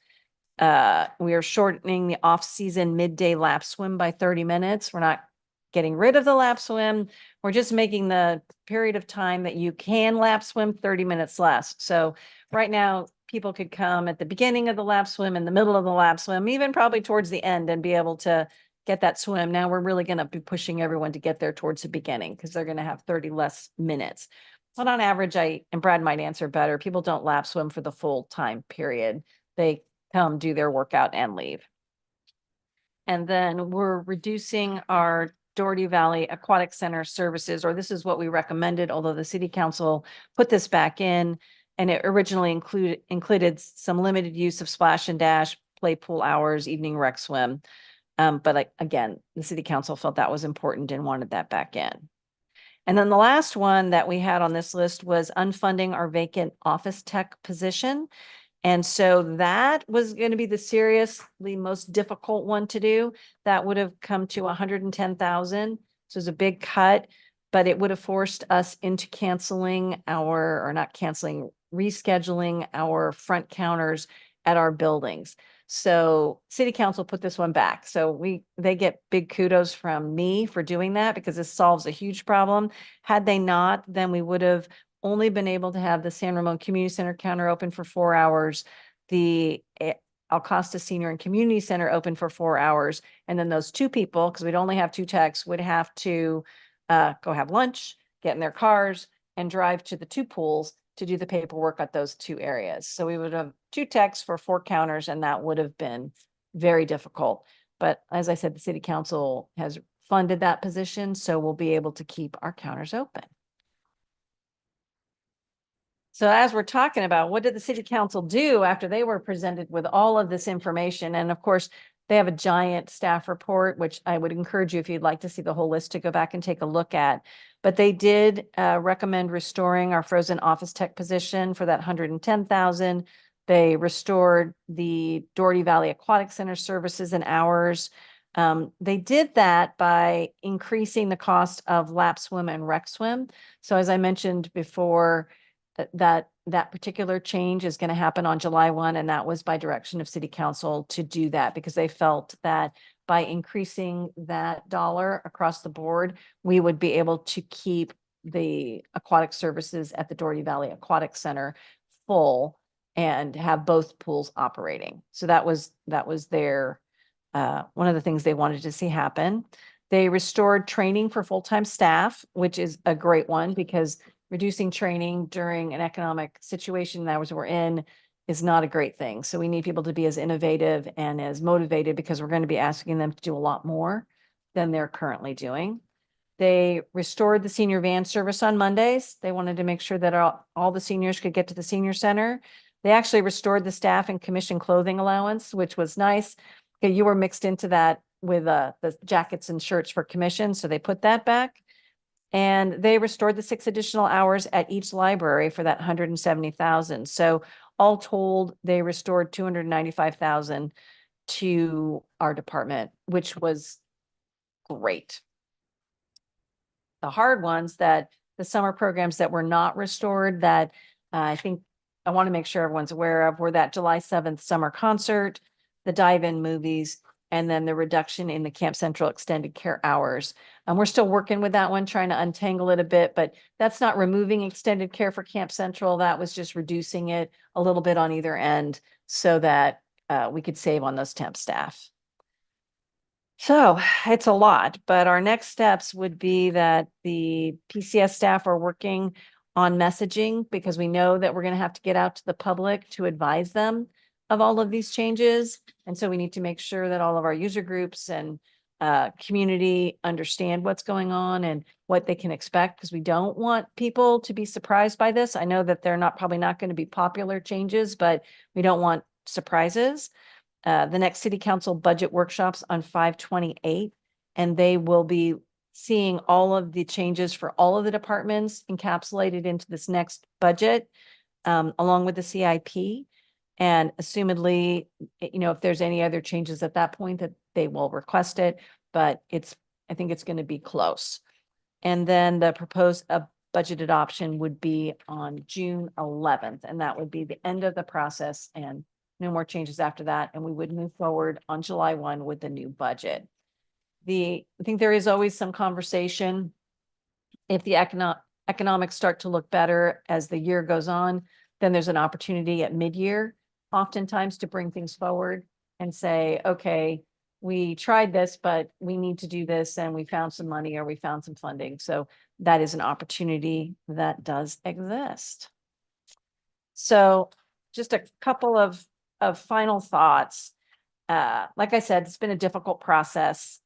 We are shortening the off-season midday lap swim by 30 minutes. We're not getting rid of the lap swim. We're just making the period of time that you can lap swim 30 minutes less. So right now, people could come at the beginning of the lap swim, in the middle of the lap swim, even probably towards the end and be able to get that swim. Now we're really going to be pushing everyone to get there towards the beginning because they're going to have 30 less minutes. But on average, and Brad might answer better, people don't lap swim for the full time period. They come do their workout and leave. And then we're reducing our Doherty Valley Aquatic Center services, or this is what we recommended, although the city council put this back in, and it originally included some limited use of splash and dash, play pool hours, evening rec swim. But again, the city council felt that was important and wanted that back in. And then the last one that we had on this list was unfunding our vacant office tech position. And so that was going to be the seriously most difficult one to do. That would have come to 110,000. So it's a big cut, but it would have forced us into rescheduling our front counters at our buildings. So city council put this one back. So they get big kudos from me for doing that because this solves a huge problem. Had they not, then we would have only been able to have the San Ramon Community Center counter open for 4 hours, the Alcosta Senior and Community Center open for 4 hours. And then those two people, because we'd only have 2 techs, would have to go have lunch, get in their cars and drive to the 2 pools to do the paperwork at those 2 areas. So we would have 2 techs for 4 counters, and that would have been very difficult. But as I said, the city council has funded that position, so we'll be able to keep our counters open. So as we're talking about, what did the city council do after they were presented with all of this information? And of course, they have a giant staff report, which I would encourage you, if you'd like to see the whole list, to go back and take a look at. But they did recommend restoring our frozen office tech position for that 110,000. They restored the Doherty Valley Aquatic Center services and hours. They did that by increasing the cost of lap swim and rec swim. So as I mentioned before, that that particular change is going to happen on July 1, and that was by direction of City Council to do that because they felt that by increasing that dollar across the board, we would be able to keep the aquatic services at the Doherty Valley Aquatic Center full and have both pools operating. So that was their one of the things they wanted to see happen. They restored training for full-time staff, which is a great one because reducing training during an economic situation that we're in is not a great thing. So we need people to be as innovative and as motivated because we're going to be asking them to do a lot more than they're currently doing. They restored the senior van service on Mondays. They wanted to make sure that all the seniors could get to the senior center. They actually restored the staff and commission clothing allowance, which was nice. Okay, you were mixed into that with the jackets and shirts for commission, so they put that back. And they restored the 6 additional hours at each library for that 170,000. So all told, they restored 295,000 to our department, which was great. The hard ones that the summer programs that were not restored that I think I want to make sure everyone's aware of were that July 7th summer concert, the dive-in movies, and then the reduction in the Camp Central extended care hours. And we're still working with that one, trying to untangle it a bit, but that's not removing extended care for Camp Central. That was just reducing it a little bit on either end so that we could save on those temp staff. So it's a lot, but our next steps would be that the PCS staff are working on messaging because we know that we're going to have to get out to the public to advise them of all of these changes. And so we need to make sure that all of our user groups and community understand what's going on and what they can expect, because we don't want people to be surprised by this. I know that they're probably not going to be popular changes, but we don't want surprises. The next city council budget workshops on 5/28, and they will be seeing all of the changes for all of the departments encapsulated into this next budget, along with the CIP. And assumedly, if there's any other changes at that point, that they will request it, but I think it's going to be close. And then the proposed budget adoption would be on June 11th, and that would be the end of the process and no more changes after that. And we would move forward on July 1 with the new budget. I think there is always some conversation if the economics start to look better as the year goes on, then there's an opportunity at mid-year oftentimes to bring things forward and say, okay, we tried this, but we need to do this and we found some money or we found some funding. So that is an opportunity that does exist. So just a couple of final thoughts. Like I said, it's been a difficult process.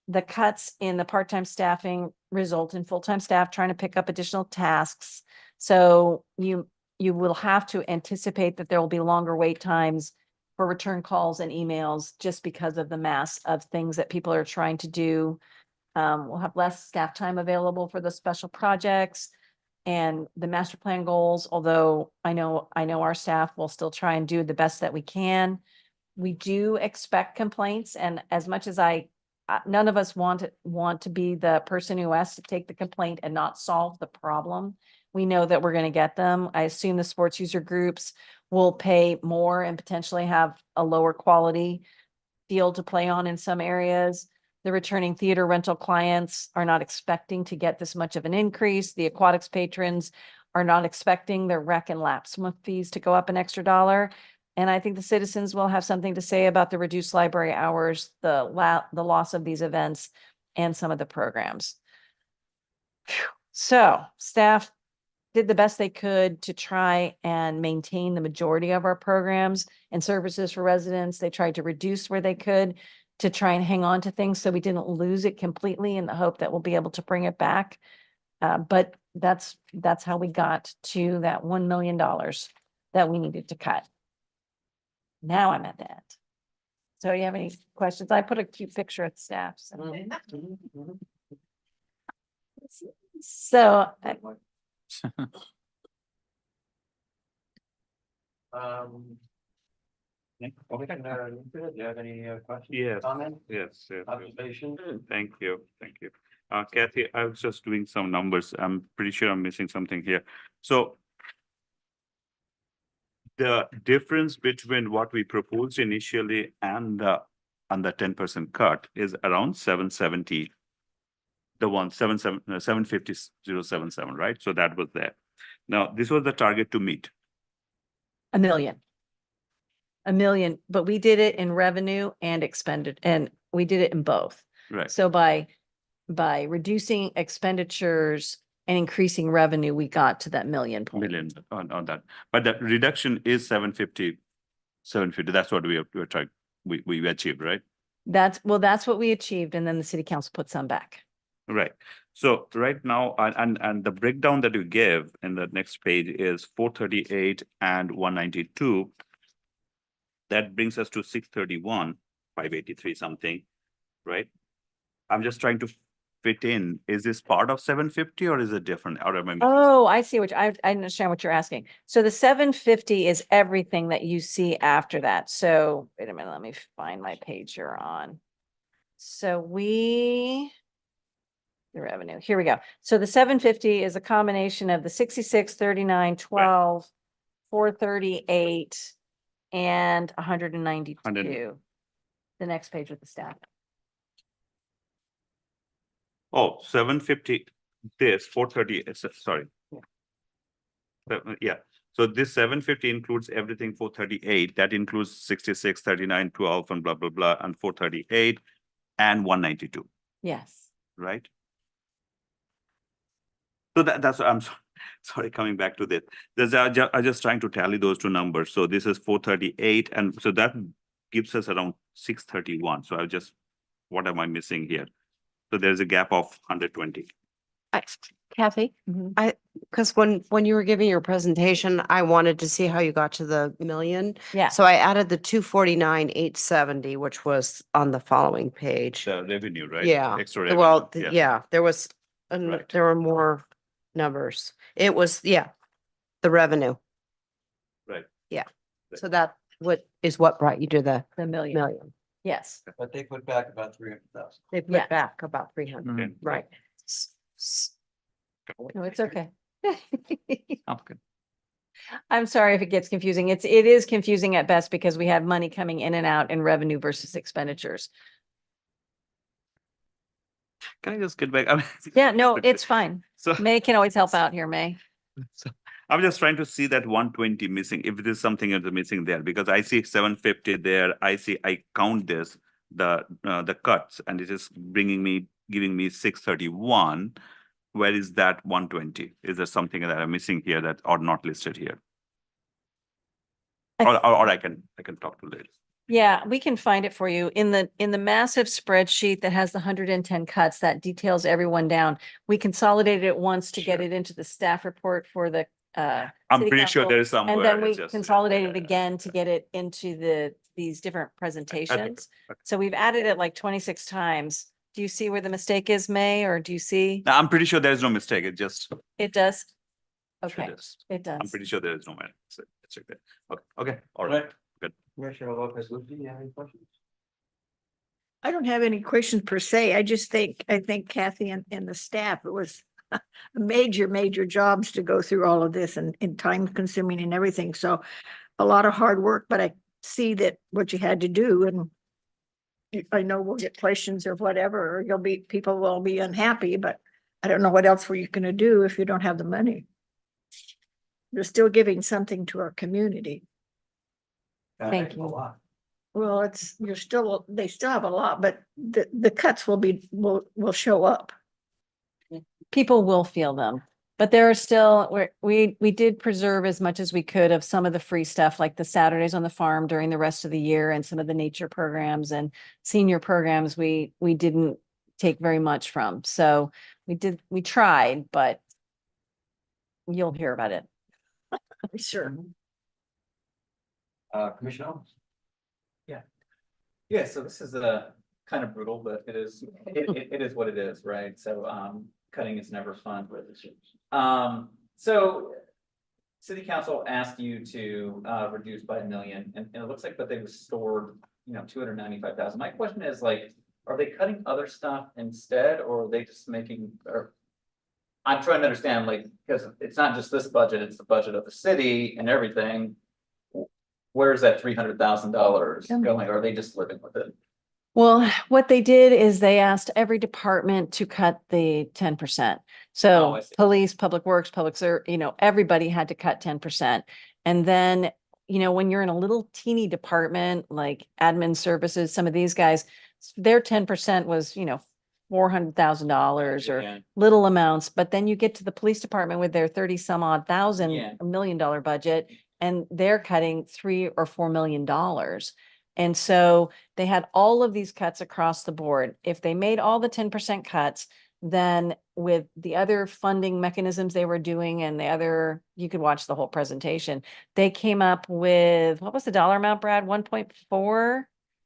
The cuts in the part-time staffing result in full-time staff trying to pick up additional tasks. So you will have to anticipate that there will be longer wait times for return calls and emails just because of the mass of things that people are trying to do. We'll have less staff time available for the special projects and the master plan goals, although I know our staff will still try and do the best that we can. We do expect complaints, and as much as none of us want to be the person who has to take the complaint and not solve the problem. We know that we're going to get them. I assume the sports user groups will pay more and potentially have a lower quality field to play on in some areas. The returning theater rental clients are not expecting to get this much of an increase. The aquatics patrons are not expecting their rec and lap swim fees to go up an extra $1. And I think the citizens will have something to say about the reduced library hours, the loss of these events, and some of the programs. So staff did the best they could to try and maintain the majority of our programs and services for residents. They tried to reduce where they could to try and hang on to things so we didn't lose it completely, in the hope that we'll be able to bring it back. But that's how we got to that $1 million that we needed to cut. Now I'm at that. So you have any questions? I put a cute picture of the staff. So Do you have any questions? Yes, Comments? yes, yes. Observations? Thank you, thank you. Kathy, I was just doing some numbers. I'm pretty sure I'm missing something here. So the difference between what we proposed initially and the 10% cut is around 770. The one 750,077, right? So that was there. Now, this was the target to meet. A million. A million, but we did it in revenue and expended, and we did it in both. Right. So by reducing expenditures and increasing revenue, we got to that million point. Million on that. But the reduction is 750. That's what we're trying, we achieved, right? That's what we achieved. And then the city council put some back. Right. So right now, and the breakdown that you give in the next page is 438 and 192. That brings us to 631, 583 something, right? I'm just trying to fit in. Is this part of 750 or is it different? Or am I missing Oh, I see I understand what you're asking. So the 750 is everything that you see after that. So wait a minute, let me find my page you're on. So the revenue, here we go. So the 750 is a combination of the 66, 39, 12, 438, and 192. The next page with the staff. Oh, 750, this 430, sorry. Yeah, so this 750 includes everything 438. That includes 66, 39, 12, and blah, blah, blah, and 438 and 192, Yes. right? So that's what I'm sorry, coming back to this. I'm just trying to tally those two numbers. So this is 438, and so that gives us around 631. So what am I missing here? So there's a gap of 120. Kathy, because when you were giving your presentation, I wanted to see how you got to the million. Yeah. So I added the 249,870, which was on the following page. The revenue, right? Yeah. Extra revenue. Well, yeah. yeah, there was, Right. there were more numbers. It was, the revenue. Right. Yeah. Right. So that is what brought you to the The million. million. Yes. But they put back about 300,000. They Yeah. put back about 300, Okay. right? No, it's okay. Okay. I'm sorry if it gets confusing. It is confusing at best because we have money coming in and out in revenue versus expenditures. Can I just get back? I mean, Yeah, no, it's fine. So, May can always help out here, May. so I'm just trying to see that 120 missing, if there's something that's missing there, because I see 750 there. I count this, the cuts, and it is giving me 631. Where is that 120? Is there something that I'm missing here that are not listed here? Or I can talk to later. Yeah, we can find it for you in the massive spreadsheet that has the 110 cuts that details everyone down. We consolidated it once to get it into the staff report for the I'm city pretty sure council, there is somewhere. and then we it's just- consolidated again to get it into these different presentations. okay. So we've added it like 26 times. Do you see where the mistake is, May, or do you see? No, I'm pretty sure there is no mistake. It just. It does? Sure Okay, does. it I'm does. pretty sure there is no matter. So let's check that. Okay, all right. Good. Commissioner Lopez Lucy, you have any questions? I don't have any questions per se. I think Kathy and the staff, it was major jobs to go through all of this and time consuming and everything. So a lot of hard work, but I see that what you had to do, and I know we'll get questions or whatever, or people will be unhappy, but I don't know what else were you going to do if you don't have the money. You're still giving something to our community. Thank you. A lot. Well, they still have a lot, but the cuts will show up. People will feel them, but there are still, we did preserve as much as we could of some of the free stuff, like the Saturdays on the farm during the rest of the year, and some of the nature programs and senior programs we didn't take very much from. So we tried, but you'll hear about it. Sure. Commissioner Owens? Yeah, so this is kind of brutal, but it is what it is, right? So cutting is never fun. So City Council asked you to reduce by $1 million, and it looks like that they restored, 295,000. My question is, like, are they cutting other stuff instead, or are they just I'm trying to understand, like, because it's not just this budget, it's the budget of the city and everything. where's that $300,000 going? Or are they just living with it? Well, what they did is they asked every department to cut the 10%. Oh, So I see. police, public works, everybody had to cut 10%. And then, when you're in a little teeny department like admin services, some of these guys, their 10% was, $400,000 or Yeah. little amounts. But then you get to the police department with their 30 some odd thousand, Yeah. $1 million budget, and they're cutting $3 or $4 million. And so they had all of these cuts across the board. If they made all the 10% cuts, then with the other funding mechanisms they were doing and you could watch the whole presentation, they came up with, what was the dollar amount, Brad? 1.4?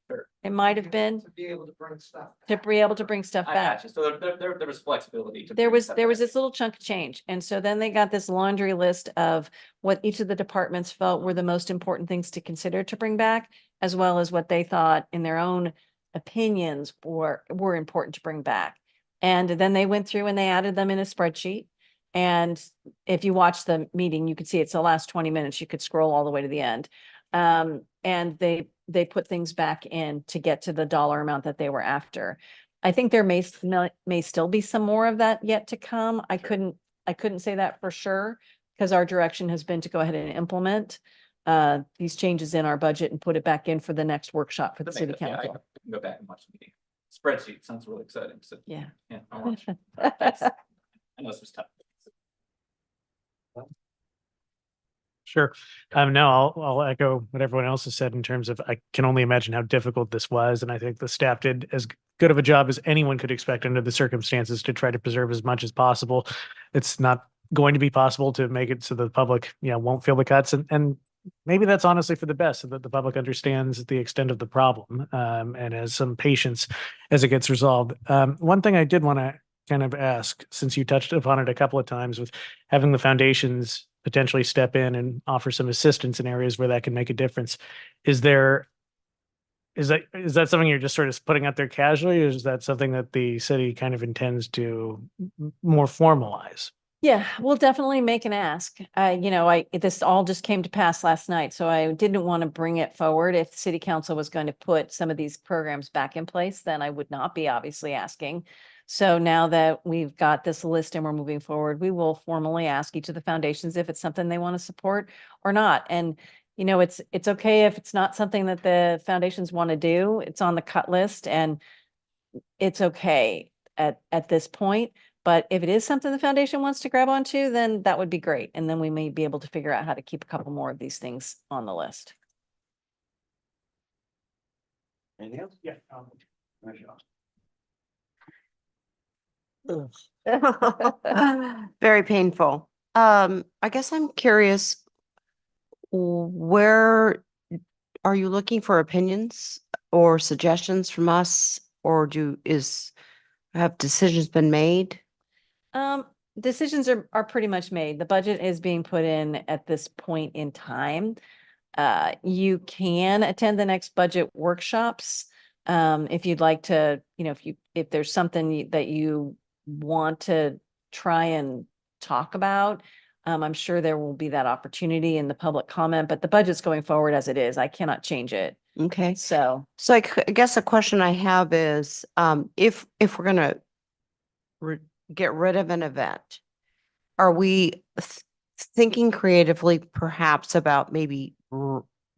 Sure. It might have been To be able to bring stuff. to be able to bring stuff I back. got you. So there was flexibility. There was this little chunk of change. And so then they got this laundry list of what each of the departments felt were the most important things to consider to bring back, as well as what they thought in their own opinions were important to bring back. And then they went through and they added them in a spreadsheet. And if you watch the meeting, you could see it's the last 20 minutes. You could scroll all the way to the end. And they put things back in to get to the dollar amount that they were after. I think there may still be some more of that yet to come. I couldn't say that for sure, because our direction has been to go ahead and implement these changes in our budget and put it back in for the next workshop for the city Yeah, I council. can go back and watch the meeting. Spreadsheet sounds really exciting. So Yeah. I'll watch. Thanks. I know this was tough. Sure. No, I'll echo what everyone else has said in terms of, I can only imagine how difficult this was. And I think the staff did as good of a job as anyone could expect under the circumstances to try to preserve as much as possible. It's not going to be possible to make it so the public, won't feel the cuts. And maybe that's honestly for the best, so that the public understands the extent of the problem, and has some patience as it gets resolved. One thing I did want to kind of ask, since you touched upon it a couple of times, with having the foundations potentially step in and offer some assistance in areas where that can make a difference. Is that something you're just sort of putting out there casually, or is that something that the city kind of intends to more formalize? Yeah, we'll definitely make an ask. This all just came to pass last night, so I didn't want to bring it forward. If the city council was going to put some of these programs back in place, then I would not be obviously asking. So now that we've got this list and we're moving forward, we will formally ask each of the foundations if it's something they want to support or not. And, it's okay if it's not something that the foundations want to do. It's on the cut list and it's okay at this point. But if it is something the foundation wants to grab onto, then that would be great. And then we may be able to figure out how to keep a couple more of these things on the list. Anything else? Yeah. Very painful. I guess I'm curious, where are you looking for opinions or suggestions from us? Or have decisions been made? Decisions are pretty much made. The budget is being put in at this point in time. You can attend the next budget workshops. If you'd like to, if there's something that you want to try and talk about, I'm sure there will be that opportunity in the public comment, but the budget's going forward as it is. I cannot change it. Okay. So I guess a question I have is, if we're gonna get rid of an event, are we thinking creatively perhaps about maybe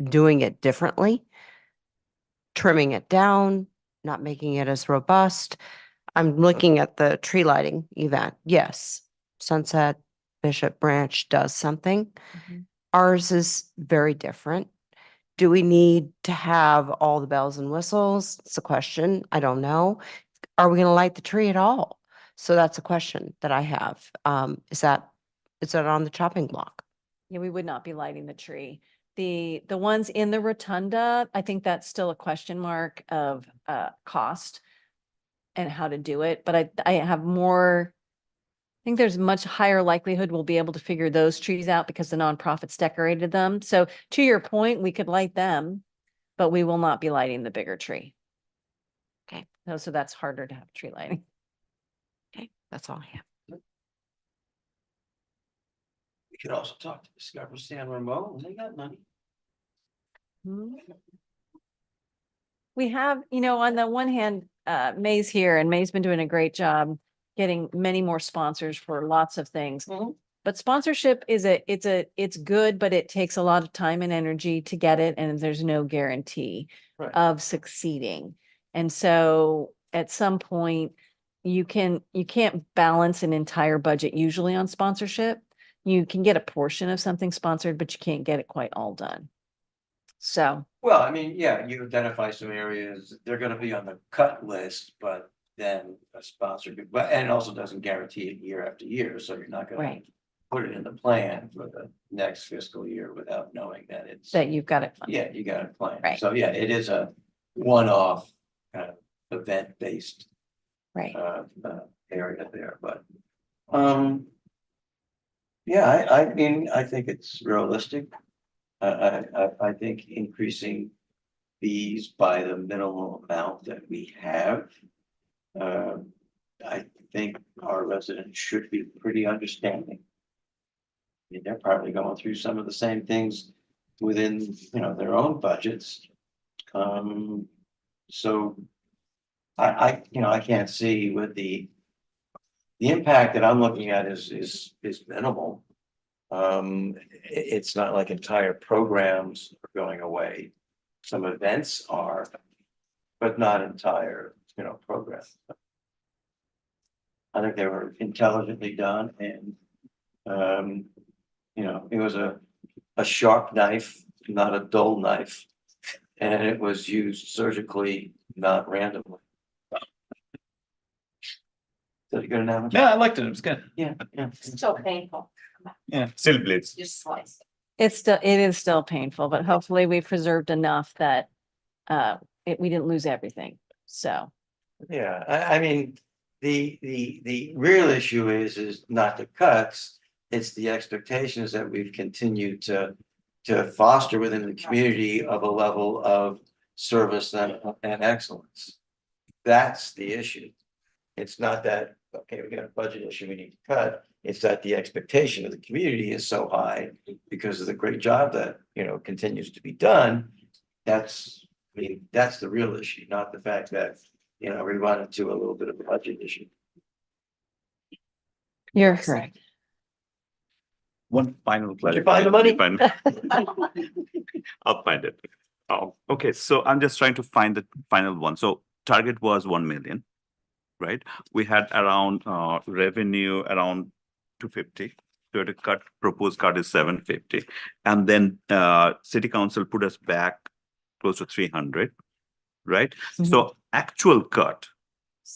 doing it differently? Trimming it down, not making it as robust? I'm looking at the tree lighting event. Yes, Sunset Bishop Branch does something. Ours is very different. Do we need to have all the bells and whistles? It's a question. I don't know. Are we going to light the tree at all? So that's a question that I have. Is that on the chopping block? yeah, we would not be lighting the tree. The ones in the rotunda, I think that's still a question mark of cost and how to do it. But I have more, I think there's much higher likelihood we'll be able to figure those trees out because the nonprofits decorated them. So to your point, we could light them, but we will not be lighting the bigger tree. Okay. So that's harder to have tree lighting. Okay, that's all I have. We could also talk to Discover San Ramon, and they got money. Hmm. We have, you know, on the one hand, May's here and May's been doing a great job getting many more sponsors for lots of things. Mhm. But sponsorship it's good, but it takes a lot of time and energy to get it, and there's no guarantee Right. of succeeding. And so at some point, you can't balance an entire budget usually on sponsorship. You can get a portion of something sponsored, but you can't get it quite all done. So, Well, I mean, yeah, you identify some areas, they're gonna be on the cut list, but then a sponsor, but, and it also doesn't guarantee it year after year, so you're not gonna right, put it in the plan for the next fiscal year without knowing that it's, that you've got it. funded. yeah, you got a plan. Right. So, yeah, it is a one-off kind of event-based Right. area there, but, yeah, I mean, I think it's realistic. I think increasing fees by the minimal amount that we have. I think our residents should be pretty understanding. I mean, they're probably going through some of the same things within, you know, their own budgets. So you know, I can't see with the impact that I'm looking at is minimal. It's not like entire programs are going away. Some events are, but not entire, you know, programs. I think they were intelligently done and, you know, it was a sharp knife, not a dull knife. And it was used surgically, not randomly. Is that a good analogy? Yeah, I liked it. It was good. Yeah, yeah. So painful. Yeah, still bleeds. Just slice. It is still painful, but hopefully we preserved enough that we didn't lose everything. So, Yeah, I mean, the real issue is not the cuts, it's the expectations that we've continued to foster within the community of a level of service and excellence. That's the issue. It's not that, okay, we got a budget issue we need to cut, it's that the expectation of the community is so high because of the great job that, you know, continues to be done. That's, I mean, that's the real issue, not the fact that, you know, we run into a little bit of a budget issue. you're correct. One final. Did you find the money? I'll find it. Okay, so I'm just trying to find the final one. So target was 1 million, right? We had around revenue around 250. So the proposed cut is 750. And then city council put us back close to 300, right? Mhm. So actual cut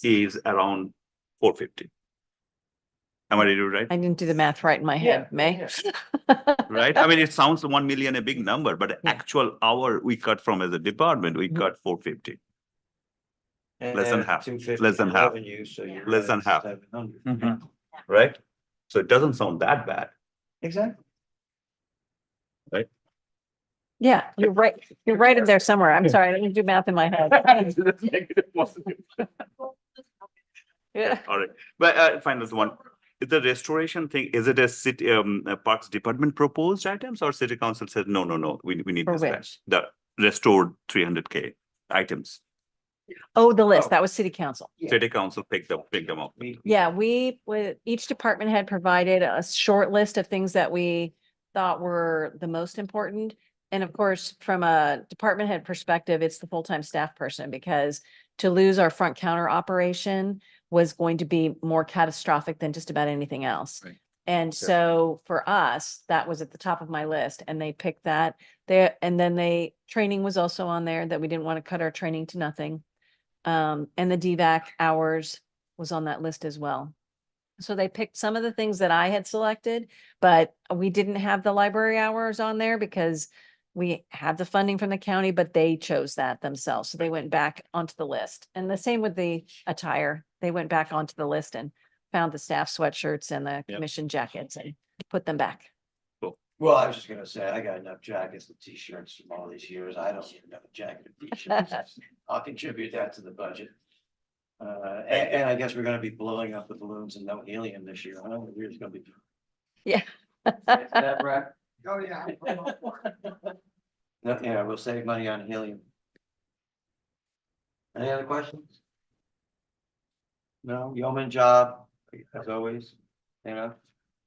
is around 450. Am I ready to write? I didn't do the math right in my head, May. Right? I mean, it sounds 1 million a big number, but the Yeah. actual hour we cut from as a department, we Mhm. cut 450. And Less than then half. 250 Less than half. revenue, so you're Less than at half. 700. Right? So it doesn't sound that bad. Exactly. Yeah, you're right. You're right in there somewhere. I'm sorry, I didn't do math in my head. Yeah. All right, but final one. Is the restoration thing, is it a city, a Parks Department proposed items or city council said, no, we need For this back? which? The restored 300K items. Oh, the list, that was city council. City council picked them up. Yeah, each department had provided a short list of things that we thought were the most important. And of course, from a department head perspective, it's the full-time staff person, because to lose our front counter operation was going to be more catastrophic than just about anything else. Right. And Sure. so for us, that was at the top of my list, and they picked that there. And then training was also on there, that we didn't want to cut our training to nothing. And the DVAC hours was on that list as well. So they picked some of the things that I had selected, but we didn't have the library hours on there because we had the funding from the county, but they chose that themselves. So they went back onto the list. And the same with the attire. They went back onto the list and found the staff sweatshirts and the Yep. commission jackets and put them back. Well, I was just gonna say, I got enough jackets and t-shirts from all these years. I don't need another jacket and t-shirts. I'll contribute that to the budget. And I guess we're gonna be blowing up the balloons and no helium this year. I don't know, we're just gonna be. Yeah. Is that right? Oh, yeah. No, yeah, we'll save money on helium. Any other questions? No, yeoman job, as always, you know,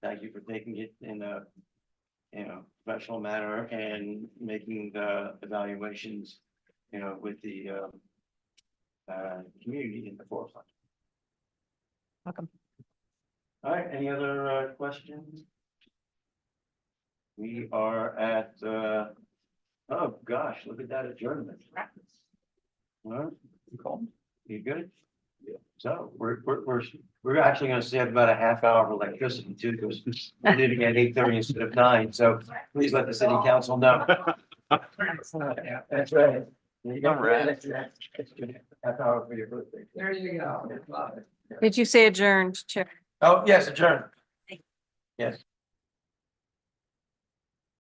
thank you for taking it in a, professional manner and making the evaluations, with the, community in the forefront. Welcome. All right, any other, questions? We are at, oh gosh, look at that adjournment. All right, you good? Yeah. So we're actually gonna save about a half hour of electricity too, because we did it at 8:30 instead of 9, so please let the city council know. Yeah, that's right. You got half hour for your birthday. There you go. Did you say adjourned, Chair? Oh, yes, adjourned. Yes.